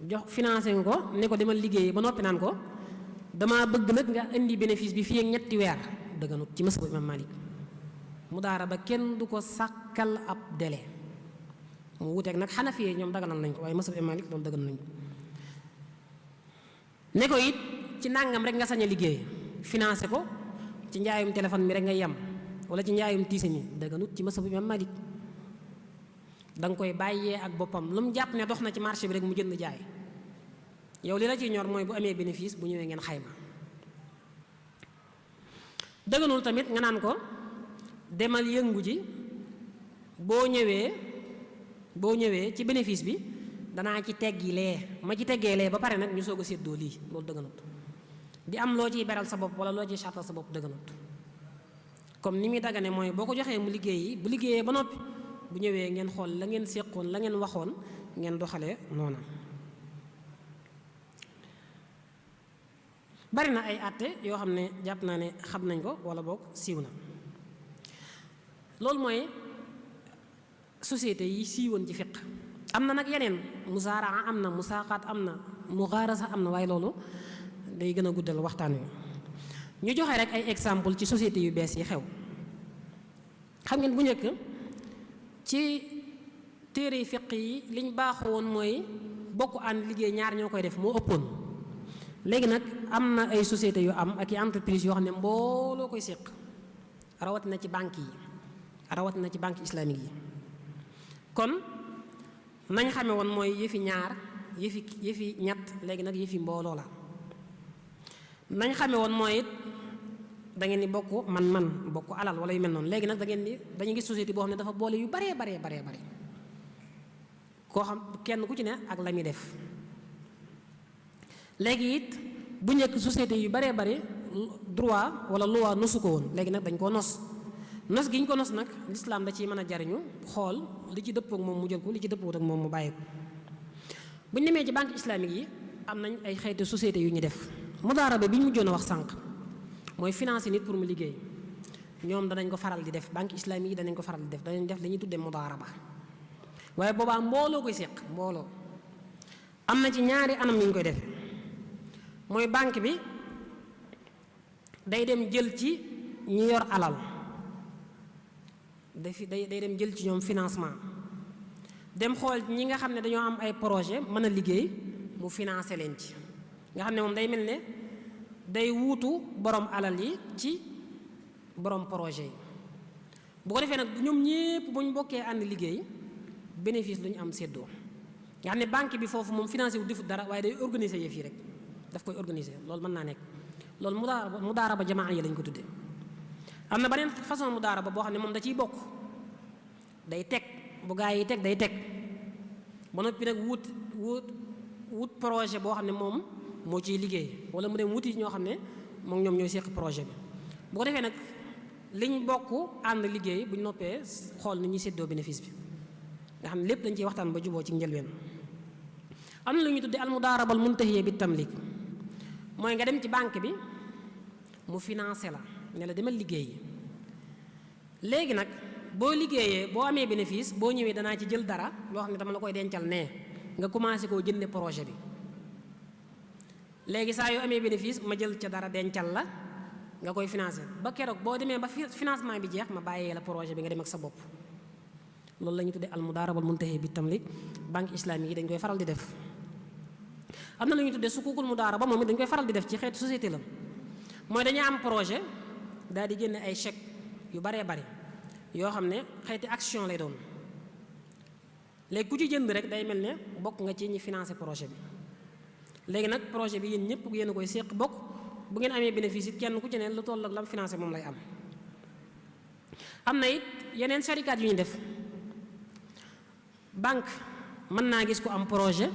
jox financé nga ko ne ko demal liggéey ba noppi naan ko dama bëgg nag nga indi bénéfice bi fii ak ñetti weer dëgganut ci mazhab Imaam Maalik. mudaaraba kenn du ko sàkkal ab délai mu wuteeg nag Xanafi ñoom daganal nañ ko waaye mazhab Imaam Maalik loolu daganal nañ ko ne ko it ci nàngam rek nga sañ a liggéey financé ko ci njaayum téléphone mi rek nga yem wala ci njaayum tiise mi dëgganut ci mazhab Imaam Maalik. da nga koy bàyyee ak boppam lu mu jàpp ne dox na ci marché bi rek mu jënd jaay yow li la ciy ñor mooy bu amee bénéfice bu ñëwee ngeen xayma. dëgganul tamit nga naan ko demal yëngu ji boo ñëwee ci bénéfice bi danaa ci teggi lee ma ci teggee lee ba pare nag ñu soog a séddoo lii loolu dëgganut. di am loo ciy beral sa bopp wala loo ciy sartal sa bopp dëgganut. comme ni muy dagane mooy boo ko joxee mu liggéeyi bu liggéeyee ba noppi bu ñëwee ngeen xool la ngeen séqoon la ngeen waxoon ngeen doxalee noona. bari na ay àtte yoo xam ne jàpp naa ne xam nañ ko wala boog siiw na. loolu mooy société yi siiwoon ci fiq am na nag yeneen musaaraa am na musaaqaat am na mugaarasa am na waaye loolu day gën a guddal waxtaan wi. ñu joxe rek ay exemple ci société yu bees yi xew. xam ngeen bu njëkk ci téere fiq yi liñ baaxoo woon mooy bokk ànd liggéey ñaar ñoo koy def moo ëppoon. léegi nag am na ay sociétés yu am ak i entreprise yoo xam ne mbooloo koy séq rawatina ci banque yi rawatina ci banque islamique yi. kon nañ xame woon mooy yëfi ñaar yëfi ñett léegi nag yëfi mbooloo la. nañ xame woon mooy it da ngeen di bokk man bokk alal wala yu mel noonu léegi nag dañuy gis société boo xam ne dafa boole yu baree koo xam kenn ku ci ne ak la muy def. léegi it bu njëkk société yu baree bari droit wala loi nosu ko woon léegi nag dañ koo nos gi ñu ko nos nag lislaam da ciy mën a jariñu xool li ci dëppoo ak moom mu jël ko li ci dëppoo ak moom mu bàyyi ko. bu ñu demee ci banque islamique yi am nañ ay xeeti société yu ñu def mudaaraba bi ñu mujjoon a wax sànq mooy financer nit pour mu liggéey ñoom danañ ko faral di def banque islamique yi danañ ko faral di def danañ def li ñuy tuddee mudaaraba waaye boobaa mbooloo koy seq mbooloo. am na ci ñaari anam ñu koy def mooy banque bi day dem jël ci ñi yor alal day dem jël ci ñoom financement dem xool ñi nga xam ne dañoo am ay projet mën a liggéey mu financer leen ci nga xam ne moom day mel ne day wuutu borom alal yi ci borom projet yi. bu ko defee nag ñoom ñépp bu ñu bokkee ànd liggéey bénéfice lu ñu am séddoo nga xam ne banque bi foofu moom financé wu defut dara waaye day organiser yëf yi rek daf koy organiser loolu mën naa nekk. loolu mudaaraba jamaa yi lañ ko tuddee. am na beneen façon mudaaraba boo xam ne moom da ciy bokk day teg bu gaa yi teg day teg ba noppi nag wut projet boo xam ne moom moo ciy liggéey wala mu dem wuti ñoo xam ne moom ñoom ñooy seq projet bi. bu ko defee nag liñ bokk ànd liggéey bu ñu noppee xool ni ñuy séddoo bénéfice bi nga xam ne lépp dañ ciy waxtaan ba juboo ci njëlbeen. am na lu ñuy tuddee al mudaarabal muntahiya bi tamlik mooy nga dem ci banque bi mu financé la ne la demal liggéey léegi nag boo liggéeyee boo amee bénéfice boo ñëwee danaa ci jël dara loo xam ne dama la koy dencal nee nga commencé koo jënde projet bi léegi saa yoo amee bénéfice ma jël ca dara dencal la nga koy financé ba keroog boo demee ba financement bi jeex ma bàyyee la projet bi nga dem ak sa bopp. loolu la ñu tuddee al mudaarabal muntahi bi tamlik banque islamique yi dañ koy faral di def. am na lu ñu tuddee sukukul mudaaraba moom it dañ koy faral di def ci xeetu société la mooy dañuy am projet daal di génne ay chèque yu baree bari yoo xam ne xeeti action lay doon léegi ku ci jënd rek day mel ne bokk nga ci ñi financé projet bi. léegi nag projet bi yéen ñëpp yéen a koy séq bokk bu ngeen amee bénéfice it kenn ku ci ne lu toll ak lam financé moom lay am. am na it yeneen sharikaat yu ñu def banque mën naa gis ko am projet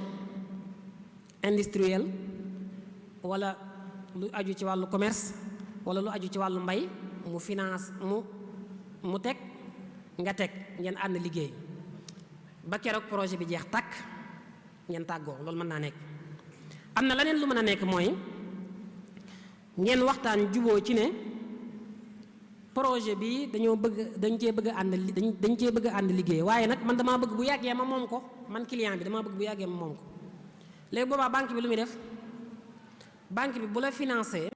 industriel wala lu aju ci wàllu commerce wala lu aju ci wàllu mbay mu finance mu teg nga teg ngeen ànd liggéey ba keroog projet bi jeex tàkk ngeen tàggoo loolu mën naa nekk. am na leneen lu mën a nekk mooy ngeen waxtaan juboo ci ne projet bi dañ cee bëgg a ànd liggéey waaye nag man damaa bëgg bu yàggee ma moom ko man client bi damaa bëgg bu yàggee ma moom ko. léegi boobaa banque bi lu muy def banque bi bu la financé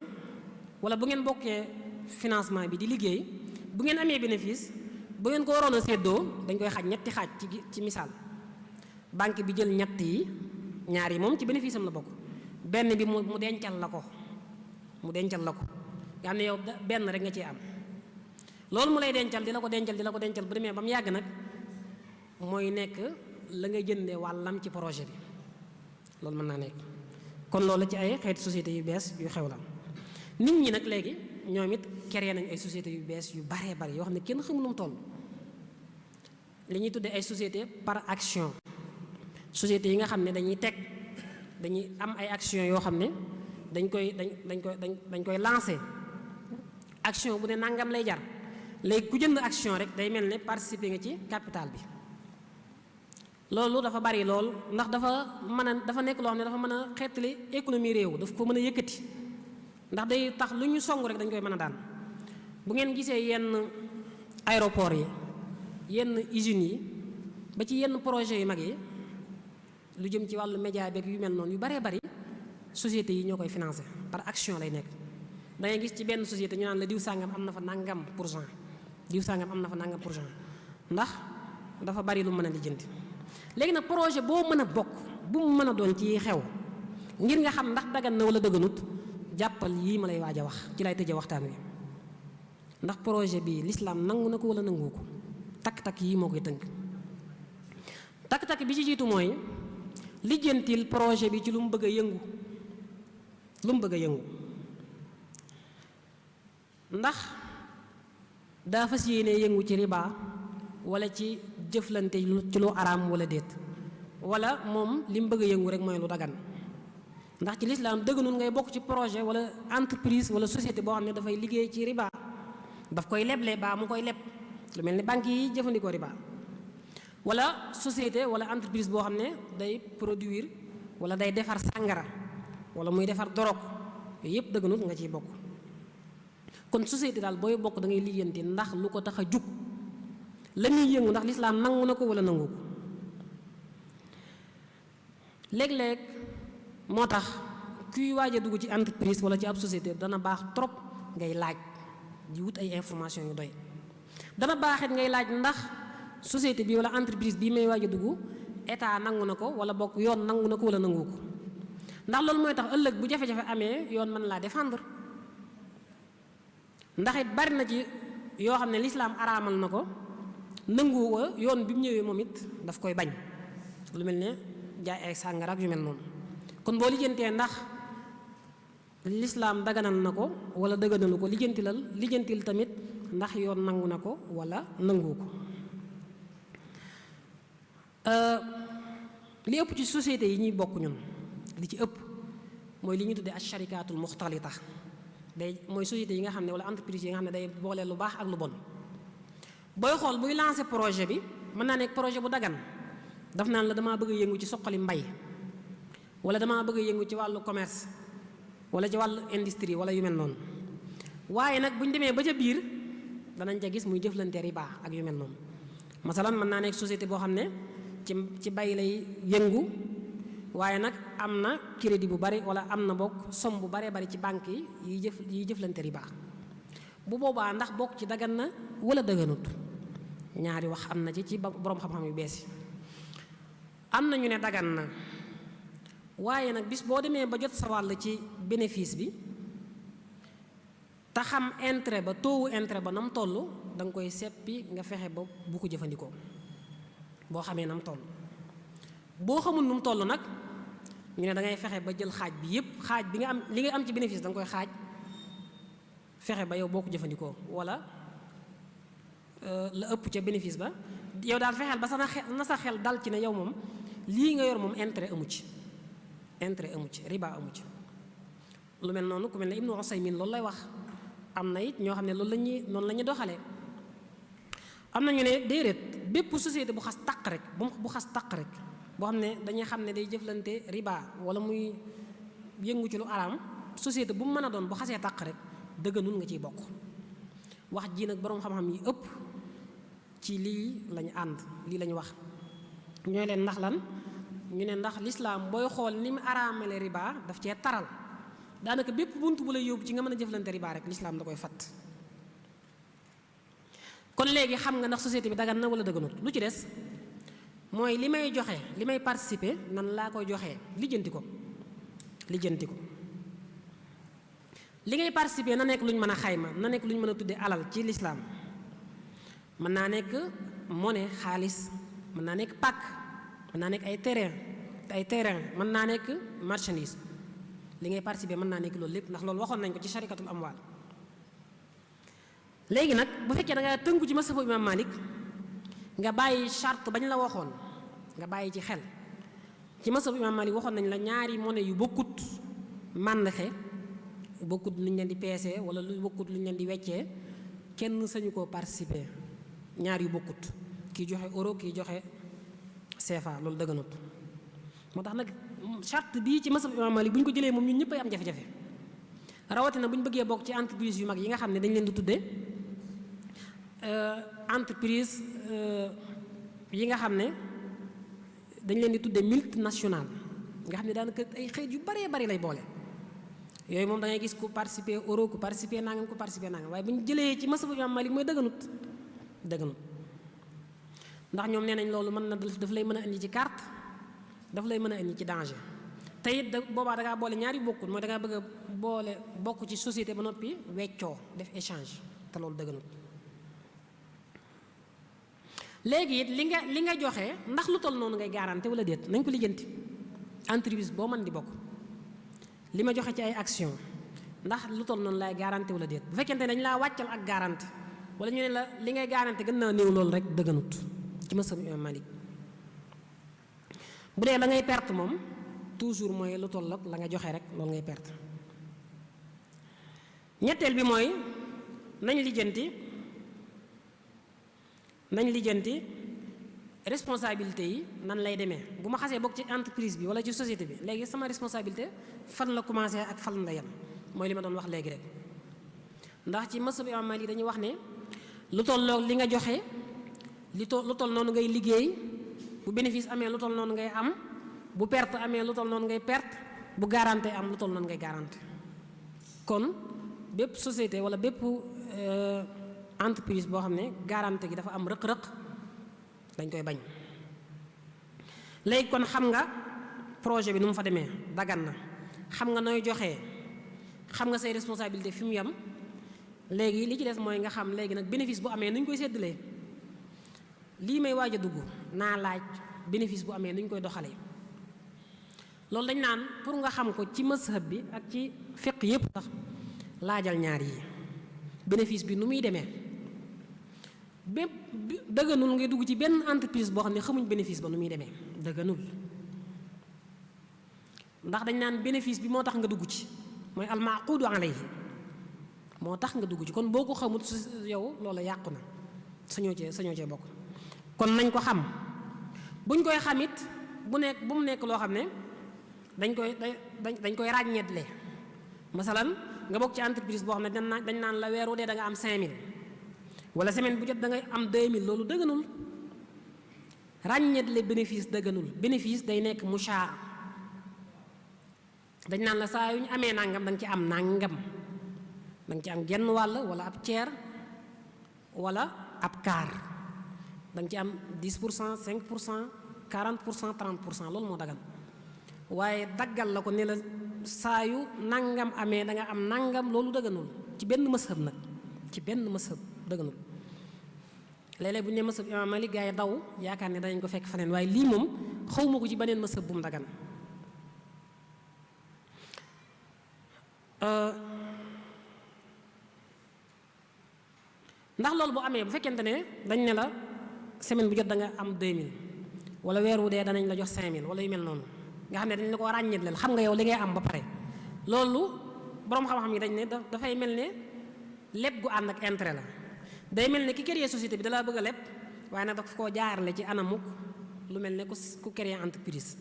wala bu ngeen bokkee financement bi di liggéey bu ngeen amee bénéfice bu ngeen ko waroon a séddoo dañ koy xaaj ñetti xaaj ci misaal banque bi jël ñett yi ñaar yi moom ci bénéfice am la bokk benn bi mu dencal la ko nga xam ne yow benn rek nga ciy am loolu mu lay dencal di la ko dencal bu demee ba mu yàgg nag mooy nekk la nga jëndee wàllam ci projet bi. loolu mën naa nekk kon loolu ci ay xeeti sociétés yu bees yu xew la nit ñi nag léegi ñoom it créé nañ ay sociétés yu bees yu baree bari yoo xam ne kenn xamul nu mu toll li ñuy tuddee ay sociétés par action sociétés yi nga xam ne dañuy am ay action yoo xam ne dañ koy lancé action bu ne nangam lay jar léegi ku jënd action rek day mel ne participer nga ci capital bi. loolu dafa bari lool ndax dafa nekk loo xam ne dafa mën a xeetali économie réew daf ko mën a yëkkati ndax day tax lu ñu song rek dañ koy mën a daan. bu ngeen gisee yenn aéroport yi yenn usines yi ba ci yenn projet yu mag yi lu jëm ci wàllu média beeg yu mel noonu yu baree bari sociétés yi ñoo koy financé par action lay nekk. da ngay gis ci benn société ñu naan la diw sàngam am na fa nangam %, diw sàngam am na fa nangam %, ndax dafa bari lu mën a lijjanti. léegi nag projet boo mën a bokk bu mu mën a doon ci xew ngir nga xam ndax dagan na wala dëgganut jàppal yii ma lay waaj a wax ci lay tëjee waxtaan wi ndax projet bi l'islam nangu na ko wala nangu ko takk-takk yii moo koy tënk. takk-takk bi ci jiitu mooy lijjantil projet bi ci lu mu bëgg a yëngu ndax daa fas yéene yëngu ci riba wala ci jëflante ci lu araam wala déet wala moom li mu bëgg a yëngu rek mooy lu dagan ndax ci lislaam dëgganul ngay bokk ci projet wala entreprise wala société boo xam ne dafay liggéey ci riba daf koy leble baa mu koy leb lu mel ni banque yi jëfandikoo riba wala société wala entreprise boo xam ne day produire wala day defar sàngara wala muy defar dorog yooyu yëpp dëgganul nga ciy bokk. kon société daal booy bokk da ngay lijjanti ndax lu ko tax a jug la muy yëngu ndax lislaam nangu na ko wala nangu ko. léeg-léeg moo tax kuy waaj a dugg ci entreprise wala ci ab société dana baax trop ngay laaj di wut ay information yu doy. dana baaxit ngay laaj ndax société bi wala entreprise bii may waaj a dugg état nangu na ko wala bokk yoon nangu na ko wala nangu ko ndax loolu mooy tax ëllëg bu jafe-jafe amee yoon mën laa défendre ndax it bari na ci yoo xam ne lislaam araamal na ko nangu ko yoon bi mu ñëwee moom it daf koy bañ lu mel ne jaay ay sàngara ak yu mel noonu kon boo lijjantee ndax lislaam daganal na ko wala daganalu ko lijjantil tamit ndax yoon nangu na ko wala nangu ko li ëpp ci société yi ñuy bokk ñun li ci ëpp mooy li ñuy tuddee asharikaatul muxtalita mooy société yi nga xam ne wala entreprise yi nga xam ne day boole lu baax ak lu bon booy xool buy lancer projet bi mën naa nekk projet bu dagan daf naan la damaa bëgg a yëngu ci suqali mbay wala damaa bëgg a yëngu ci wàllu commerce wala ci wàllu industrie wala yu mel noonu waaye nag bu ñu demee ba ca biir danañ ca gis muy jëflante riba ak yu mel noonu masalan mën naa nekk société boo xam ne ci bay lay yëngu waaye nag am na crédit bu bari wala am na bokk somme bu baree bari ci banque yi yiy jëflante riba bu boobaa ndax bokk ci dagan na wala daganut ñaari wax am na ci boroom xam-xam yu bees yi am na ñu ne dagan na waaye nag bis boo demee ba jot sa wàll ci bénéfice bi te xam intérêt ba taux intérêt ba na mu toll da nga koy seppi nga fexe ba bu ko jëfandikoo boo xamee na mu toll boo xamul nu mu toll nag ñu ne da ngay fexe ba jël xaaj bi yépp xaaj bi nga am li nga am ci bénéfice da nga koy xaaj fexe ba yow boo ko jëfandikoo wala la ëpp ca bénéfice ba yow daal fexeel ba sa xel dal ci ne yow moom lii nga yor moom intérêt amu ci riba amu ci lu mel noonu ku mel ne Ibnu Usaymin loolu lay wax am na it ñoo xam ne noonu la ñuy doxalee am na ñu ne déedéet bépp société bu xas taq rek bu xas taq rek boo xam ne dañuy xam ne day jëflante riba wala muy yëngu ci lu araam société bu mu mën a doon bu xasee taq rek dëgganul nga ciy bokk wax ji nag boroom xam-xam yi ëpp ci lii lañu ànd lii lañu wax ñooy leen ndax lan ñu ne ndax lislaam booy xool ni mu araamale riba daf cee taral daanaka bépp bunt bu lay yóbbu ci nga mën a jëflante riba rek lislaam da koy fatt kon léegi xam nga ndax société bi dagan na wala daganut lu ci des mooy li may joxe li may participer nan laa koy joxee lijjanti ko li ngay participer na nekk lu ñu mën a xayma na nekk lu ñu mën a tuddee alal ci lislaam mën naa nekk monnaie xaalis mën naa nekk pàkk mën naa nekk ay terrain mën naa nekk marchandise li ngay participer mën naa nekk loolu lépp ndax loolu waxoon nañ ko ci sharikatul amwal léegi nag bu fekkee da nga tënku ci mazhabu imam Malik nga bàyyi charte bañ la waxoon nga bàyyi ci xel ci mazhabu imam Malik waxoon nañ la ñaari monnaie yu bokkut màndaxe bokkut lu ñu leen di peese wala lu bokkut lu ñu leen di weccee kenn sañu koo participer ñaar yu bokkut kii joxe euro kii joxe CFA loolu dëgganut moo tax nag charte bii ci mazhab imam Malik bu ñu ko jëlee moom ñun ñëpp ay am jafe-jafe rawatina bu ñu bëggee bokk ci entreprise yu mag yi nga xam ne dañ leen di tuddee entreprise yi nga xam ne dañ leen di tuddee multinational nga xam ne daanaka ay xeet yu baree bari lay boole yooyu moom da ngay gis ku participer euro ku participer nangam waaye bu ñu jëlee ci mazhab imam Malik mooy dëgganut ndax ñoom nee nañ loolu mën na daf lay mën a indi ci carte daf lay mën a indi ci danger te it boobaa da ngaa boole ñaari bokkut mooy da ngaa bëgg a bokk ci société ba noppi weccoo def échange te loolu dëgganut léegi it li nga joxe ndax lu toll noonu ngay garanté wala déet nañ ko lijjanti entreprise boo mën di bokk li ma joxe ci ay action ndax lu toll noonu lay garanté wala déet bu fekkente dañ laa wàccal ak garanté wala ñu ne la li ngay garanté gën naa néew loolu rek dëgganut ci mazhab imam Malik bu dee la ngay perte moom toujours mooy lu toll ak la nga joxe rek loolu ngay perte ñetteel bi mooy nañ lijjanti responsabilité yi nan lay demee bu ma xasee bokk ci entreprise bi wala ci société bi léegi sama responsabilité fan la commencé ak fan la yem mooy li ma doon wax léegi rek ndax ci mazhab imam Malik dañuy wax ne lu tolloog li nga joxe lu toll noonu ngay liggéey bu bénéfice amee lu toll noonu ngay am bu perte amee lu toll noonu ngay perte bu garanté am lu toll noonu ngay garanté kon bépp société wala bépp entreprise boo xam ne garanté gi dafa am rëq-rëq dañ koy bañ léegi kon xam nga projet bi nu mu fa demee dagan na xam nga nooy joxe, xam nga say responsabilité fi mu yem. léegi li ci des mooy nga xam léegi nag bénéfice bu amee nu ñu koy séddalee. lii may waaj a dugg naa laaj bénéfice bu amee nu ñu koy doxalee. loolu dañ naan pour nga xam ko ci mazhab bi ak ci fiqh yépp sax laajal ñaar yi bénéfice bi nu muy demee. bépp dëgganul ngay dugg ci benn entreprise boo xam ne xamuñ bénéfice ba nu muy demee dëgganul. ndax dañ naan bénéfice bi moo tax nga dugg ci mooy almaqudu alayhi moo tax nga dugg ci kon boo ko xamut yow loolu yàqu na sañoo cee bokk. kon nañ ko xam buñ koy xamit bu mu nekk loo xam ne dañ koy ràññeetle. masalan nga bokk ci entreprise boo xam ne dañ naan la weer wu dee da nga am 5000 wala semaine bu jot da ngay am 2000 loolu dëgganul. ràññeetle bénéfice dëgganul. bénéfice day nekk mushaa dañ naan la saa yu ñu amee nangam da nga ci am nangam da nga ci am genn wàll wala ab ceer wala ab quart da nga ci am 10% 5% 40% 30% loolu moo dagan. waaye daggal la ko ne la saa yu nangam amee da nga am nangam loolu dëgganul ci benn mazhab nag ci benn mazhab dëgganul. léeg-léeg bu ñu nee mazhab Imaam Maalik gaa yi daw yaakaar ne danañ ko fekk feneen waaye lii moom xawma ko ci beneen mazhab bu mu dagan. ndax loolu bu amee bu fekkente ne dañ ne la semaine bu jot da nga am 2000 wala weer wu dee danañ la jox 5000 wala yu mel noonu nga xam ne dañ la ko ràññeet leen xam nga yow li ngay am ba pare. loolu boroom xam-xam yi dañ ne dafay mel ne leb gu ànd ak intérêt la. day mel ne ki créer société bi dalaa bëgg a leb waaye nag daf koo jaarale ci anamuk lu mel ne ku créer entreprise.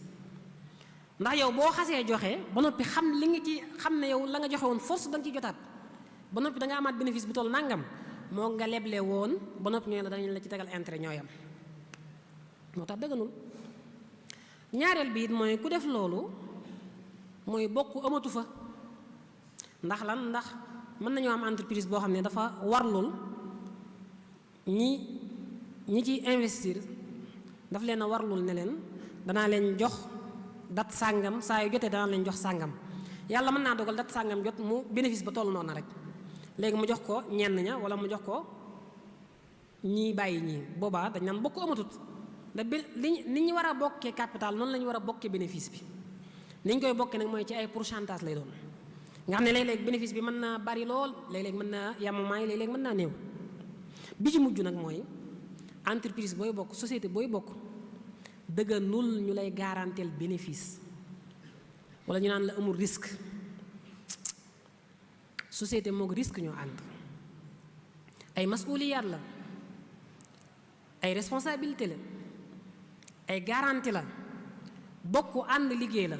ndax yow boo xasee joxe ba noppi xam li nga ci xam ne yow la nga joxe woon force da nga ciy jotaat ba noppi da nga amaat bénéfice bu toll nangam moo nga leble woon ba noppi ñooy la dañu la ci tegal intérêt ñooyam moo tax dëgganul. ñaareel bi it mooy ku def loolu mooy bokk amatu fa. ndax lan ndax mën nañoo am entreprise boo xam ne dafa warlul ñi ci investir daf leen a warlul ne leen danaa leen jox dat sàngam saa yu jotee danaa leen jox sàngam yàlla mën naa dogal dat sàngam jot mu bénéfice ba toll noonu rek léegi mu jox ko ñenn ña wala mu jox ko ñii bàyyi ñii boobaa dañ naan bokk amatut da li ñu war a bokkee capital noonu la ñu war a bokkee bénéfice bi ni ñu koy bokkee nag mooy ci ay pourcentage lay doon nga xam ne léeg-léeg bénéfice bi mën naa bari lool léeg-léeg mën naa yamamaay léeg-léeg mën naa néew. bi ci mujj nag mooy entreprise booy bokk société booy bokk dëgganul ñu lay garanteel bénéfice wala ñu naan la amul risque. société moog risque ñoo ànd ay masuuliyaat la ay responsabilité la ay garantie la bokk ànd liggéey la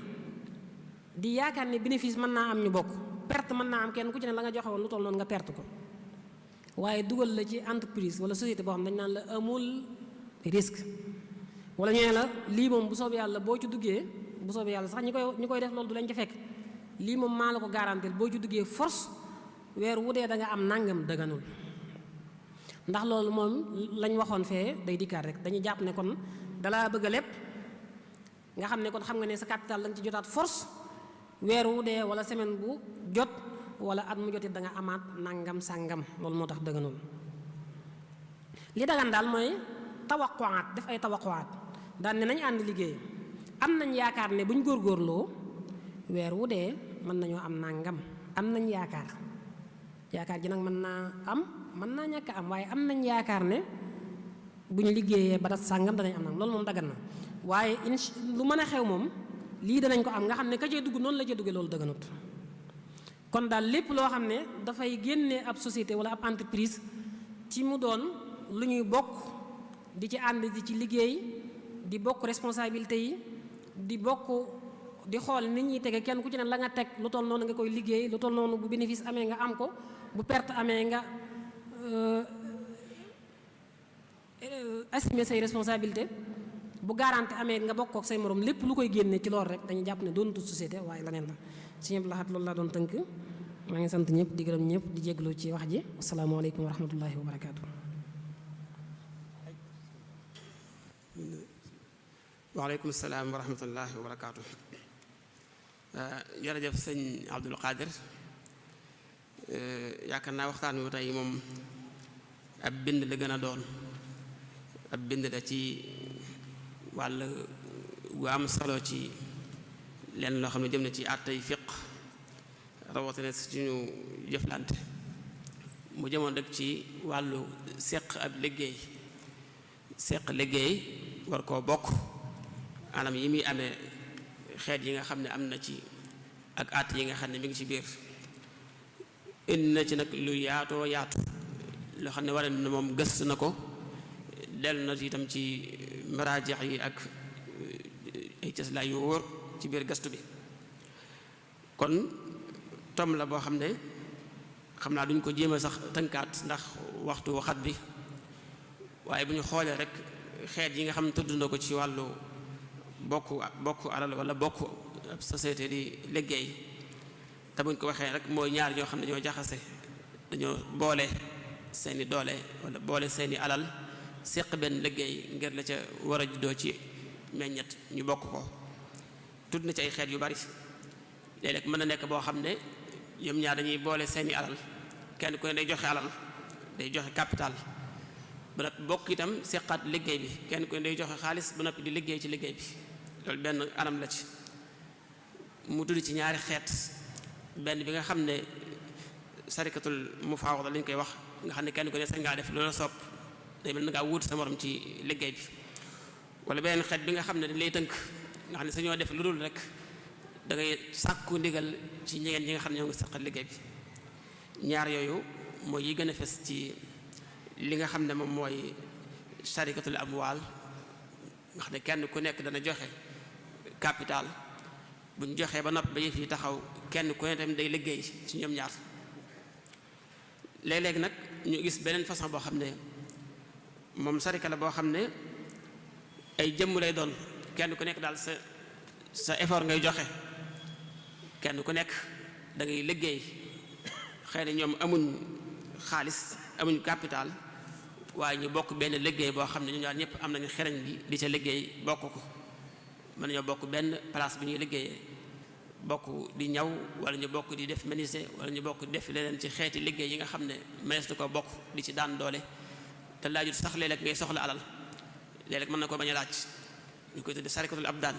di yaakaar ne bénéfice mën naa am ñu bokk perte mën naa am kenn ku ci ne la nga joxe woon lu toll noonu nga perte ko waaye dugal la ci entreprise wala société boo xam dañ naan la amul risque wala ñu ne la lii moom bu soobee yàlla boo ci duggee bu soobee yàlla sax ñi koy def loolu du lañ ca fekk lii moom maa la ko garantir boo ci duggee force weer wu dee da nga am nangam dëgganul. ndax loolu moom lañ waxoon fee day dikkaat rek dañuy jàpp ne kon dalaa bëgg a lépp nga xam ne kon xam nga ne sa capital da nga ci jotaat force weer wu dee wala semaine bu jot wala at mu jotit da nga amaat nangam sàngam loolu moo tax dëgganul. li dagan daal mooy tawaquwaat def ay tawaquwaat daan ne nañ ànd liggéey am nañ yaakaar ne buñ góorgóorloo weer wu dee mën nañoo am nangam am nañ yaakaar ji nag mën naa am mën naa ñàkk am waaye am nañ yaakaar ne bu ñu liggéeyee ba dat sàngam danañ am nag loolu moom dagan na waaye lu mën a xew moom lii danañ ko am nga xam ne ka cee dugg noonu la cee duggee loolu dëgganut. kon daal lépp loo xam ne dafay génne ab société wala ab entreprise ci mu doon lu ñuy bokk di ci ànd di ci liggéey di bokk responsabilité yi di bokk di xool nit ñi tege kenn ku ci ne la nga teg lu toll noonu nga koy liggéey lu toll noonu bu bénéfice amee nga am ko bu perte amee nga assumer say responsabilité bu garanti amee nga bokk ak say morom lépp lu koy génne ci loolu rek dañuy jàpp ne doon tut société waaye leneen la si ñëpp laxaat loolu laa doon tënk maa ngi sant ñëpp di gërëm ñëpp di jégalu ci wax ji asalaamaaleykum wa rahmatullahi wa barakaatu. waaleykum salaam wa rahmatullahi wa barakaatu. jërëjëf sëñ Abdul Qadir. yaakaar naa waxtaan wi tey moom ab bind la gën a doon ab bind la ci wàll gu am solo ci lenn loo xam ne jëm na ci àttey fiq rawatina suñu jëflante mu jëmoon rek ci wàllu seq ab liggéey war koo bokk anam yi muy amee xeet yi nga xam ne am na ci ak àtt yi nga xam ne mi ngi ci biir indi na ci nag lu yaatoo yaatu loo xam ne war na moom gëstu na ko dellu na ci itam ci maraajeex yi ak ay cëslaay yu wóor ci biir gëstu bi kon tom la boo xam ne xam naa duñ ko jéem a sax tënkaat ndax waxtu waxat bi waaye bu ñu xoolee rek xeet yi nga xam ne tudd na ko ci wàllu bokk alal wala bokk ab société di liggéey te buñ ko waxee rek mooy ñaar ñoo xam ne dañoo jaxase dañoo boole seeni doole wala boole seeni alal séq benn liggéey ngir la ca war a juddoo ci meññet ñu bokk ko tudd na ci ay xeet yu bari léeg-léeg mën na nekk boo xam ne ñoom ñaar dañuy boole seeni alal kenn ku ne day joxe alal day joxe capital ba noppi bokk itam seqaat liggéey bi kenn ku ne day joxe xaalis ba noppi di liggéey ci liggéey bi loolu benn anam la ci mu tudd ci ñaari xeet benn bi nga xam ne sarikatul mufaawada lañ koy wax nga xam ne kenn ku ne sañ ngaa def loola sopp day mel na ngaa wuut sa morom ci liggéey bi wala beneen xeet bi nga xam ne dañ lay tënk nga xam ne sañoo def lu dul rek da ngay sàkku ndigal ci ñeneen ñi nga xam ne ñoo ngi saqal liggéey bi ñaar yooyu mooy yi gën a fes ci li nga xam ne moom mooy sarikatul amwaal nga xam ne kenn ku nekk dana joxe capital bu ñu joxee ba noppi ba yëf yi taxaw kenn ku ne tamit day liggéey ci ñoom ñaar léeg-léeg nag ñu gis beneen façon boo xam ne moom sarika la boo xam ne ay jëmm lay doon kenn ku nekk daal sa effort ngay joxe kenn ku nekk da ngay liggéey xëy na ñoom amuñ xaalis amuñ capital waaye ñu bokk benn liggéey boo xam ne ñu ñaar ñëpp am nañu xereñ bi di ca liggéey bokk ko mën nañoo bokk benn place bi ñuy liggéeyee bokk di ñaw wala ñu bokk di def menuisier wala ñu bokk di def leneen ci xeeti liggéey yi nga xam ne mënees na ko bokk di ci daan doole te laajut sax léeg-léeg ngay soxla alal léeg-léeg mën na ko bañ a laaj ñu koy tudde sarikatul abdaan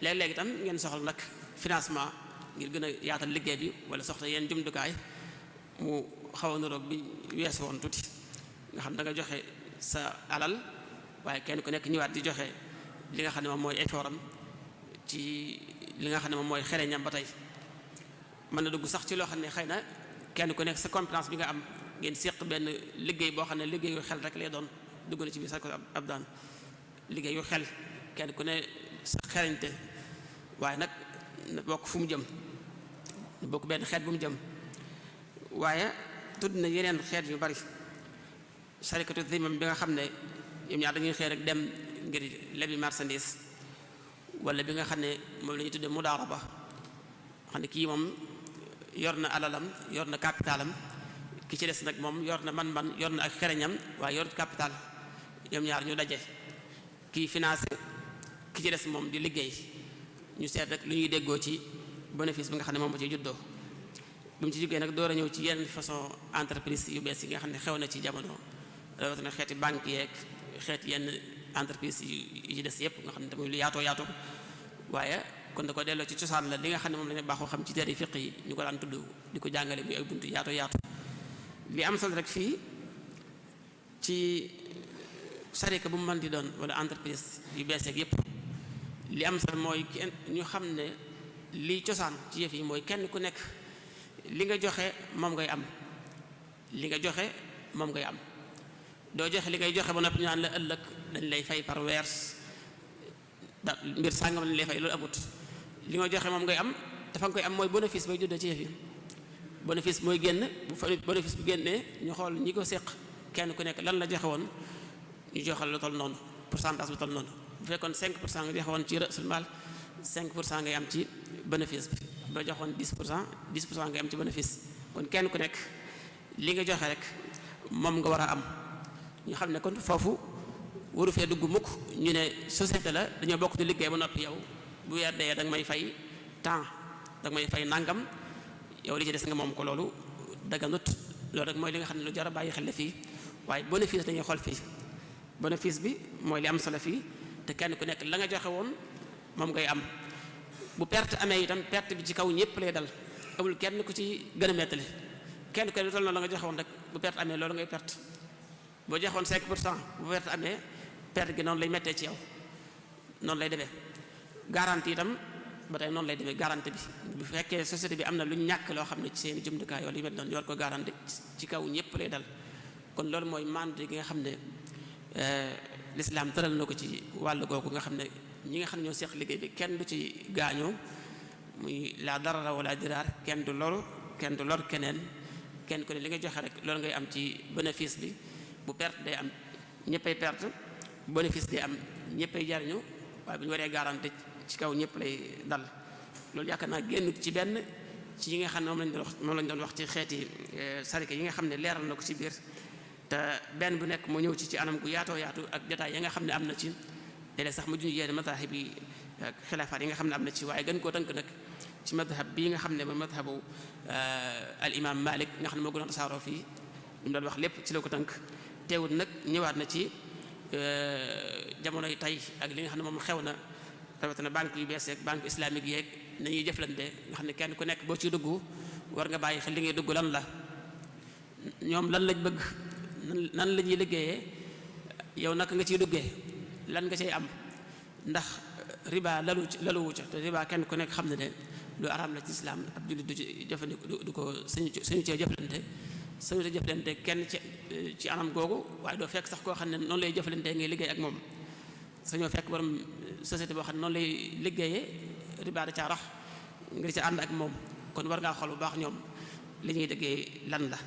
léeg-léeg itam ngeen soxla nag financement ngir gën a yaatal liggéey bi wala soxla yenn jumtukaay mu xaw a niroog bi wees woon tuuti nga xam da nga joxe sa alal waaye kenn ku nekk ñëwaat di joxe li nga xam ne moom mooy effortam ci li nga xam ne moom mooy xereñam ba tey mën na dugg sax ci loo xam ne xëy na kenn ku nekk sa compétence bi nga am ngeen séq benn liggéey boo xam ne liggéeyu xel rek lay doon dugg na ci biir sarikatul abdaan liggéeyu xel kenn ku ne sa xereñte waaye nag na bokk fu mu jëm na bokk benn xeet bu mu jëm waaye tudd na yeneen xeet yu bari sarikatu zimam bi nga xam ne ñoom ñaar dañuy xëy rek dem ngir lebi marchandise wala bi nga xam ne moom la ñuy tuddee mudaaraba xam ne kii moom yor na alalam yor na capitalam ki ci des nag moom yor na man-man yor na ak xereñam waaye yor capital ñoom ñaar ñu daje kii financé ki ci des moom di liggéey ñu seet rek lu ñuy déggoo ci bénéfice bi nga xam ne moom ba ci juddoo bu mu ci jógee nag door a ñëw ci yenn façon entreprise yu bees yi nga xam ne xew na ci jamono rawatina xeeti banque yeeg xeeti yenn entreprise yi ci des yépp nga xam ne tamit lu yaatoo yaatoo waaye kon da ko delloo ci cosaan la li nga xam ne moom lañu baaxoo xam ci téere fiq yi ñu ko daan tudd di ko jàngale muy ay buntu yaatoo yaatu li am solo rek fii ci sarika bu mu mën di doon wala entreprise yu bees yeeg yépp li am solo mooy kenn ñu xam ne liy cosaan ci yëf yi mooy kenn ku nekk li nga joxe moom ngay am li nga joxe moom ngay am doo joxe li ngay joxe ba noppi ñu naan la ëllëg dañ lay fay par weer da mbir sàngam lañ lay fay loolu amut li nga joxe moom ngay am dafa nga koy am mooy bénéfice bay juddoo ci yëf yi bénéfice mooy génn bu fa bénéfice bi génnee ñu xool ñi ko séq kenn ku nekk lan la joxe woon ñu joxal lu toll noonu pourcentage bu toll noonu bu fekkoon 5% nga joxe woon ci rësul maal 5% ngay am ci bénéfice bi ba joxoon 10% ngay am ci bénéfice kon kenn ku nekk li nga joxe rek moom nga war a am ñu xam ne kon foofu waru fee dugg mukk ñu ne société la dañoo bokk di liggéey ba noppi yow bu weer dee danga may fay temps danga may fay nangam yow li ci des nga moom ko, loolu daganut. loolu rek mooy li nga xam ne lu jar a bàyyi xel la fii. waaye bénéfice dañuy xool fii, bénéfice bi mooy li am solo fii, te kenn ku nekk la nga joxe woon moom ngay am. bu perte amee itam perte bi ci kaw ñëpp lay dal, amul kenn ku ci gën a mettale. kenn ku ne lu toll noonu la nga joxe woon rek bu perte amee loolu ngay perte. boo joxoon 5% bu perte amee perte gi noonu lay mettee ci yow, noonu lay demee. garantie itam ba tey noonu lay demee. garantie bi bu fekkee société bi am na lu ñàkk loo xam ne ci seen jumtukaay yoon yu mel noonu yor ko garantie ci kaw ñëpp lay dal. kon loolu mooy maandu gi nga xam ne l'islam tëral na ko ci wàll googu nga xam ne ñi nga xam ne ñoo seq liggéey bi kenn du ci gaañoo, muy la darara wala diraar, kenn du loru kenn du lor keneen. kenn ku ne li nga joxe rek loolu ngay am ci bénéfice bi. bu perte day am ñëppay perte, bénéfice day am ñëppay jariñu, waaye bu ñu waree garantie ci kaw ñëpp lay dal. loolu yaakaar naa génn ci benn ci yi nga xam ne moom lañ doon wax ci xeeti sarika yi nga xam ne leeral na ko ci biir, te benn bu nekk mu ñëw ci anam gu yaatoo yaatu ak détail yi nga xam ne am na ci. léeg-léeg sax mu junj yenn mazahib yi ak xilaafaat yi nga xam ne am na ci, waaye gën koo tënk nag ci mazhab bii nga xam ne mooy mazhabu al imam Malik nga xam ne moo gën a tasaaroo fii. ñu doon wax lépp ci la ko tënk. teewul nag ñëwaat na ci jamonoy tey ak li nga xam ne moom xew na, rawatina banque yu bees yeeg banque islamique yeeg nañuy jëflante, nga xam ne kenn ku nekk boo ciy dugg war nga bàyyi xel li ngay dugg lan la, ñoom lan lañ bëgg, nan la ñuy liggéeyee, yow naka nga ciy duggee, lan nga cay am. ndax riba laluwu ca, te riba kenn ku nekk xam ne ne lu araam la ci islam. ab jullit du ci jëfandikoo du ko suñu cee jëflante kenn ci anam googu. waaye doo fekk sax koo xam ne noonu lay jëflante ngay liggéey ak moom. sañoo fekk borom société boo xam ne noonu lay liggéeyee riba da caa rax nga di ca ànd ak moom. kon war ngaa xool bu baax ñoom li ñuy liggéey lan la,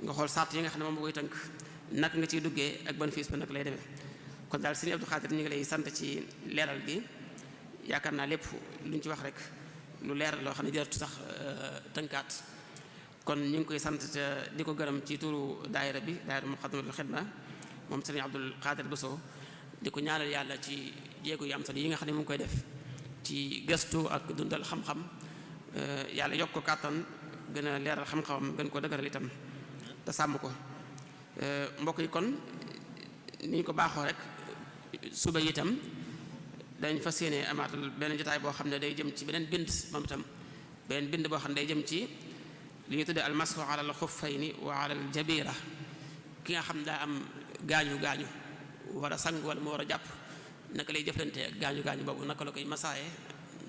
nga xool sart yi nga xam ne moom bu koy tënk, naka nga ciy duggee ak bénéfice ba nag lay demee. kon daal Sëriñ Abdou Khadir ñu ngi lay sant ci leeral gi. yaakaar naa lépp luñ ci wax rek lu leer loo xam ne jaratu sax tënkaat. kon ñu ngi koy sant te di ko gërëm ci turu daayira bi, daayira Muqaddamatul Xidma, moom Sëriñ Abdou Khadir Bousso, di ko ñaanal yàlla ci jéego yu am solo yi nga xam ne mu ngi koy def ci gëstu ak dundal xam-xam. yàlla yokk ko kàttan, gën a leeral xam-xamam, gën ko dëgëral itam te sàmm ko. mbokk yi kon ni ñu ko baaxoo rek suba itam dañ fas yéene amaatal benn jotaay boo xam ne day jëm ci beneen bind, moom itam beneen bind boo xam ne day jëm ci li ñuy tuddee almashu ala al xuffayni wa ala al jabira. ki nga xam daa am gaañu war a sang wala mu war a jàpp, naka lay jëflante ak gaañu boobu, naka la koy masaaye,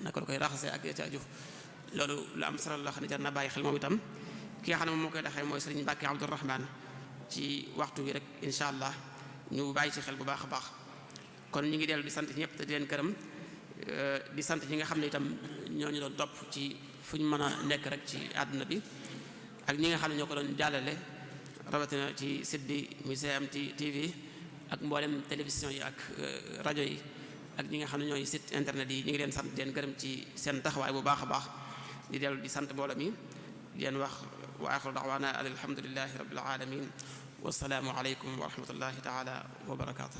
naka la koy raxasee ak ci aju. loolu lu am solo la xam ne jar na bàyyi xel moom itam. ki nga xam ne moom moo koy doxee mooy Sëriñ Mbàkke Abdourahman. ci waxtu wi rek incha allah ñu bàyyi ci xel bu baax a baax. kon ñu ngi dellu di sant ñëpp te di leen gërëm, di sant ñi nga xam ne itam ñoo ñu doon topp ci fu ñu mën a nekk rek ci àdduna bi, ak ñi nga xam ne ñoo ko doon jàllale rawatina ci site bi muy GMT TV ak mboolem télévision yi ak rajo yi ak ñi nga xam ne ñooy site internet yi. ñu ngi leen sant di leen gërëm ci seen taxawaay bu baax a baax. di dellu di sant mbooloo mi di leen wax wa axiru da'waana alhamdulillahi rabbil alamin. wasalaamu aleykum wa rahmatullahi taala wa barakaatu.